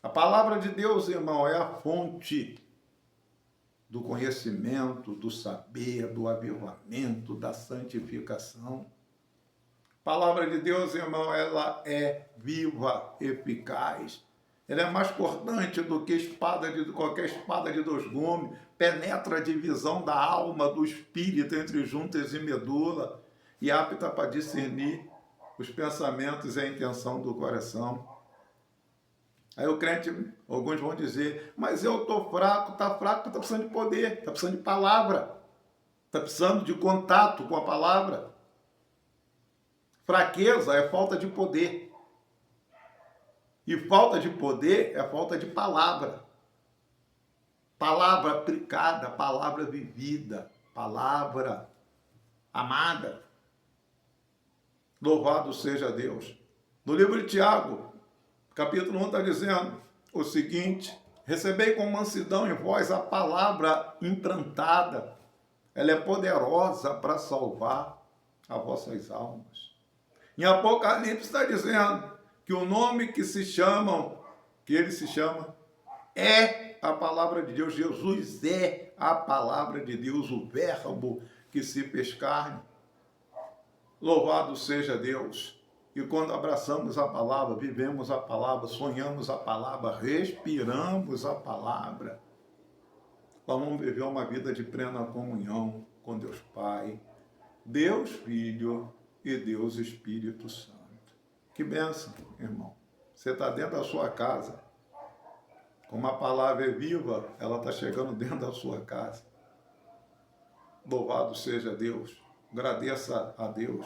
Speaker 1: A palavra de Deus, irmão, é a fonte do conhecimento, do saber, do avivamento, da santificação. A palavra de Deus, irmão, ela é viva, eficaz. Ela é mais cortante do que qualquer espada de dois gumes, penetra a divisão da alma, do espírito, entre juntas e medula, e apta para discernir os pensamentos e a intenção do coração. Aí o crente, alguns vão dizer, mas eu estou fraco, está precisando de poder, está precisando de palavra, está precisando de contato com a palavra. Fraqueza é falta de poder. E falta de poder é falta de palavra. Palavra aplicada, palavra vivida, palavra amada. Louvado seja Deus. No livro de Tiago, capítulo 1 está dizendo o seguinte: recebei com mansidão em vós a palavra implantada. Ela é poderosa para salvar as vossas almas. Em Apocalipse está dizendo que o nome que ele se chama, é a palavra de Deus. Jesus é a palavra de Deus, o verbo que se fez carne. Louvado seja Deus. E quando abraçamos a palavra, vivemos a palavra, sonhamos a palavra, respiramos a palavra, vamos viver uma vida de plena comunhão com Deus Pai, Deus Filho e Deus Espírito Santo. Que bênção, irmão. Você está dentro da sua casa. Como a palavra é viva, ela está chegando dentro da sua casa. Louvado seja Deus. Agradeça a Deus.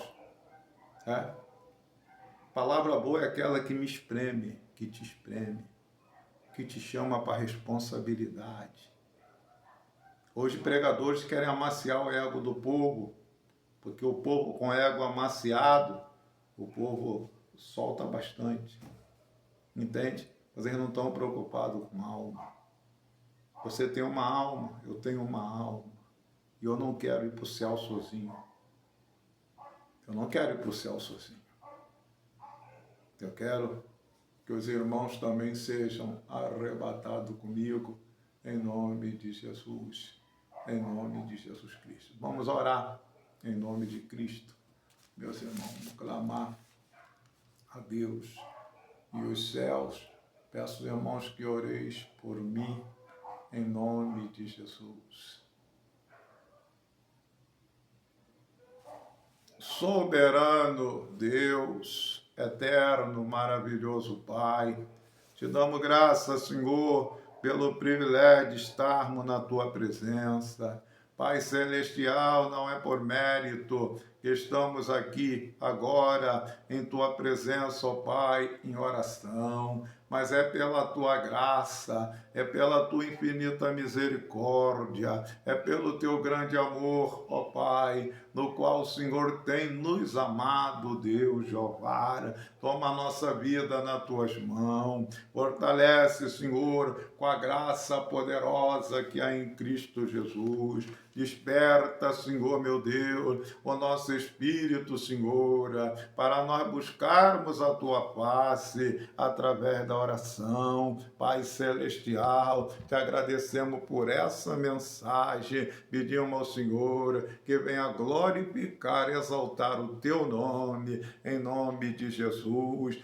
Speaker 1: Palavra boa é aquela que me espreme, que te chama para a responsabilidade. Hoje pregadores querem amaciar o ego do povo, porque o povo com ego amaciado, o povo solta bastante. Entende? Mas eles não estão preocupados com a alma. Você tem uma alma, eu tenho uma alma. E eu não quero ir para o céu sozinho. Eu não quero ir para o céu sozinho. Eu quero que os irmãos também sejam arrebatados comigo, em nome de Jesus. Em nome de Jesus Cristo. Vamos orar em nome de Cristo. Meus irmãos, clamar a Deus e os céus. Peço, irmãos, que oreis por mim, em nome de Jesus. Soberano Deus, eterno, maravilhoso Pai, te damos graças, Senhor, pelo privilégio de estarmos na Tua presença. Pai Celestial, não é por mérito que estamos aqui agora em Tua presença, ó Pai, em oração, mas é pela Tua graça, é pela Tua infinita misericórdia, é pelo Teu grande amor, ó Pai, no qual o Senhor tem nos amado, Deus, Jeová. Toma a nossa vida nas Tuas mãos, fortalece, Senhor, com a graça poderosa que há em Cristo Jesus. Desperta, Senhor, meu Deus, o nosso espírito, Senhor, para nós buscarmos a Tua face através da oração. Pai Celestial, te agradecemos por essa mensagem. Pedimos ao Senhor que venha glorificar e exaltar o Teu nome, em nome de Jesus.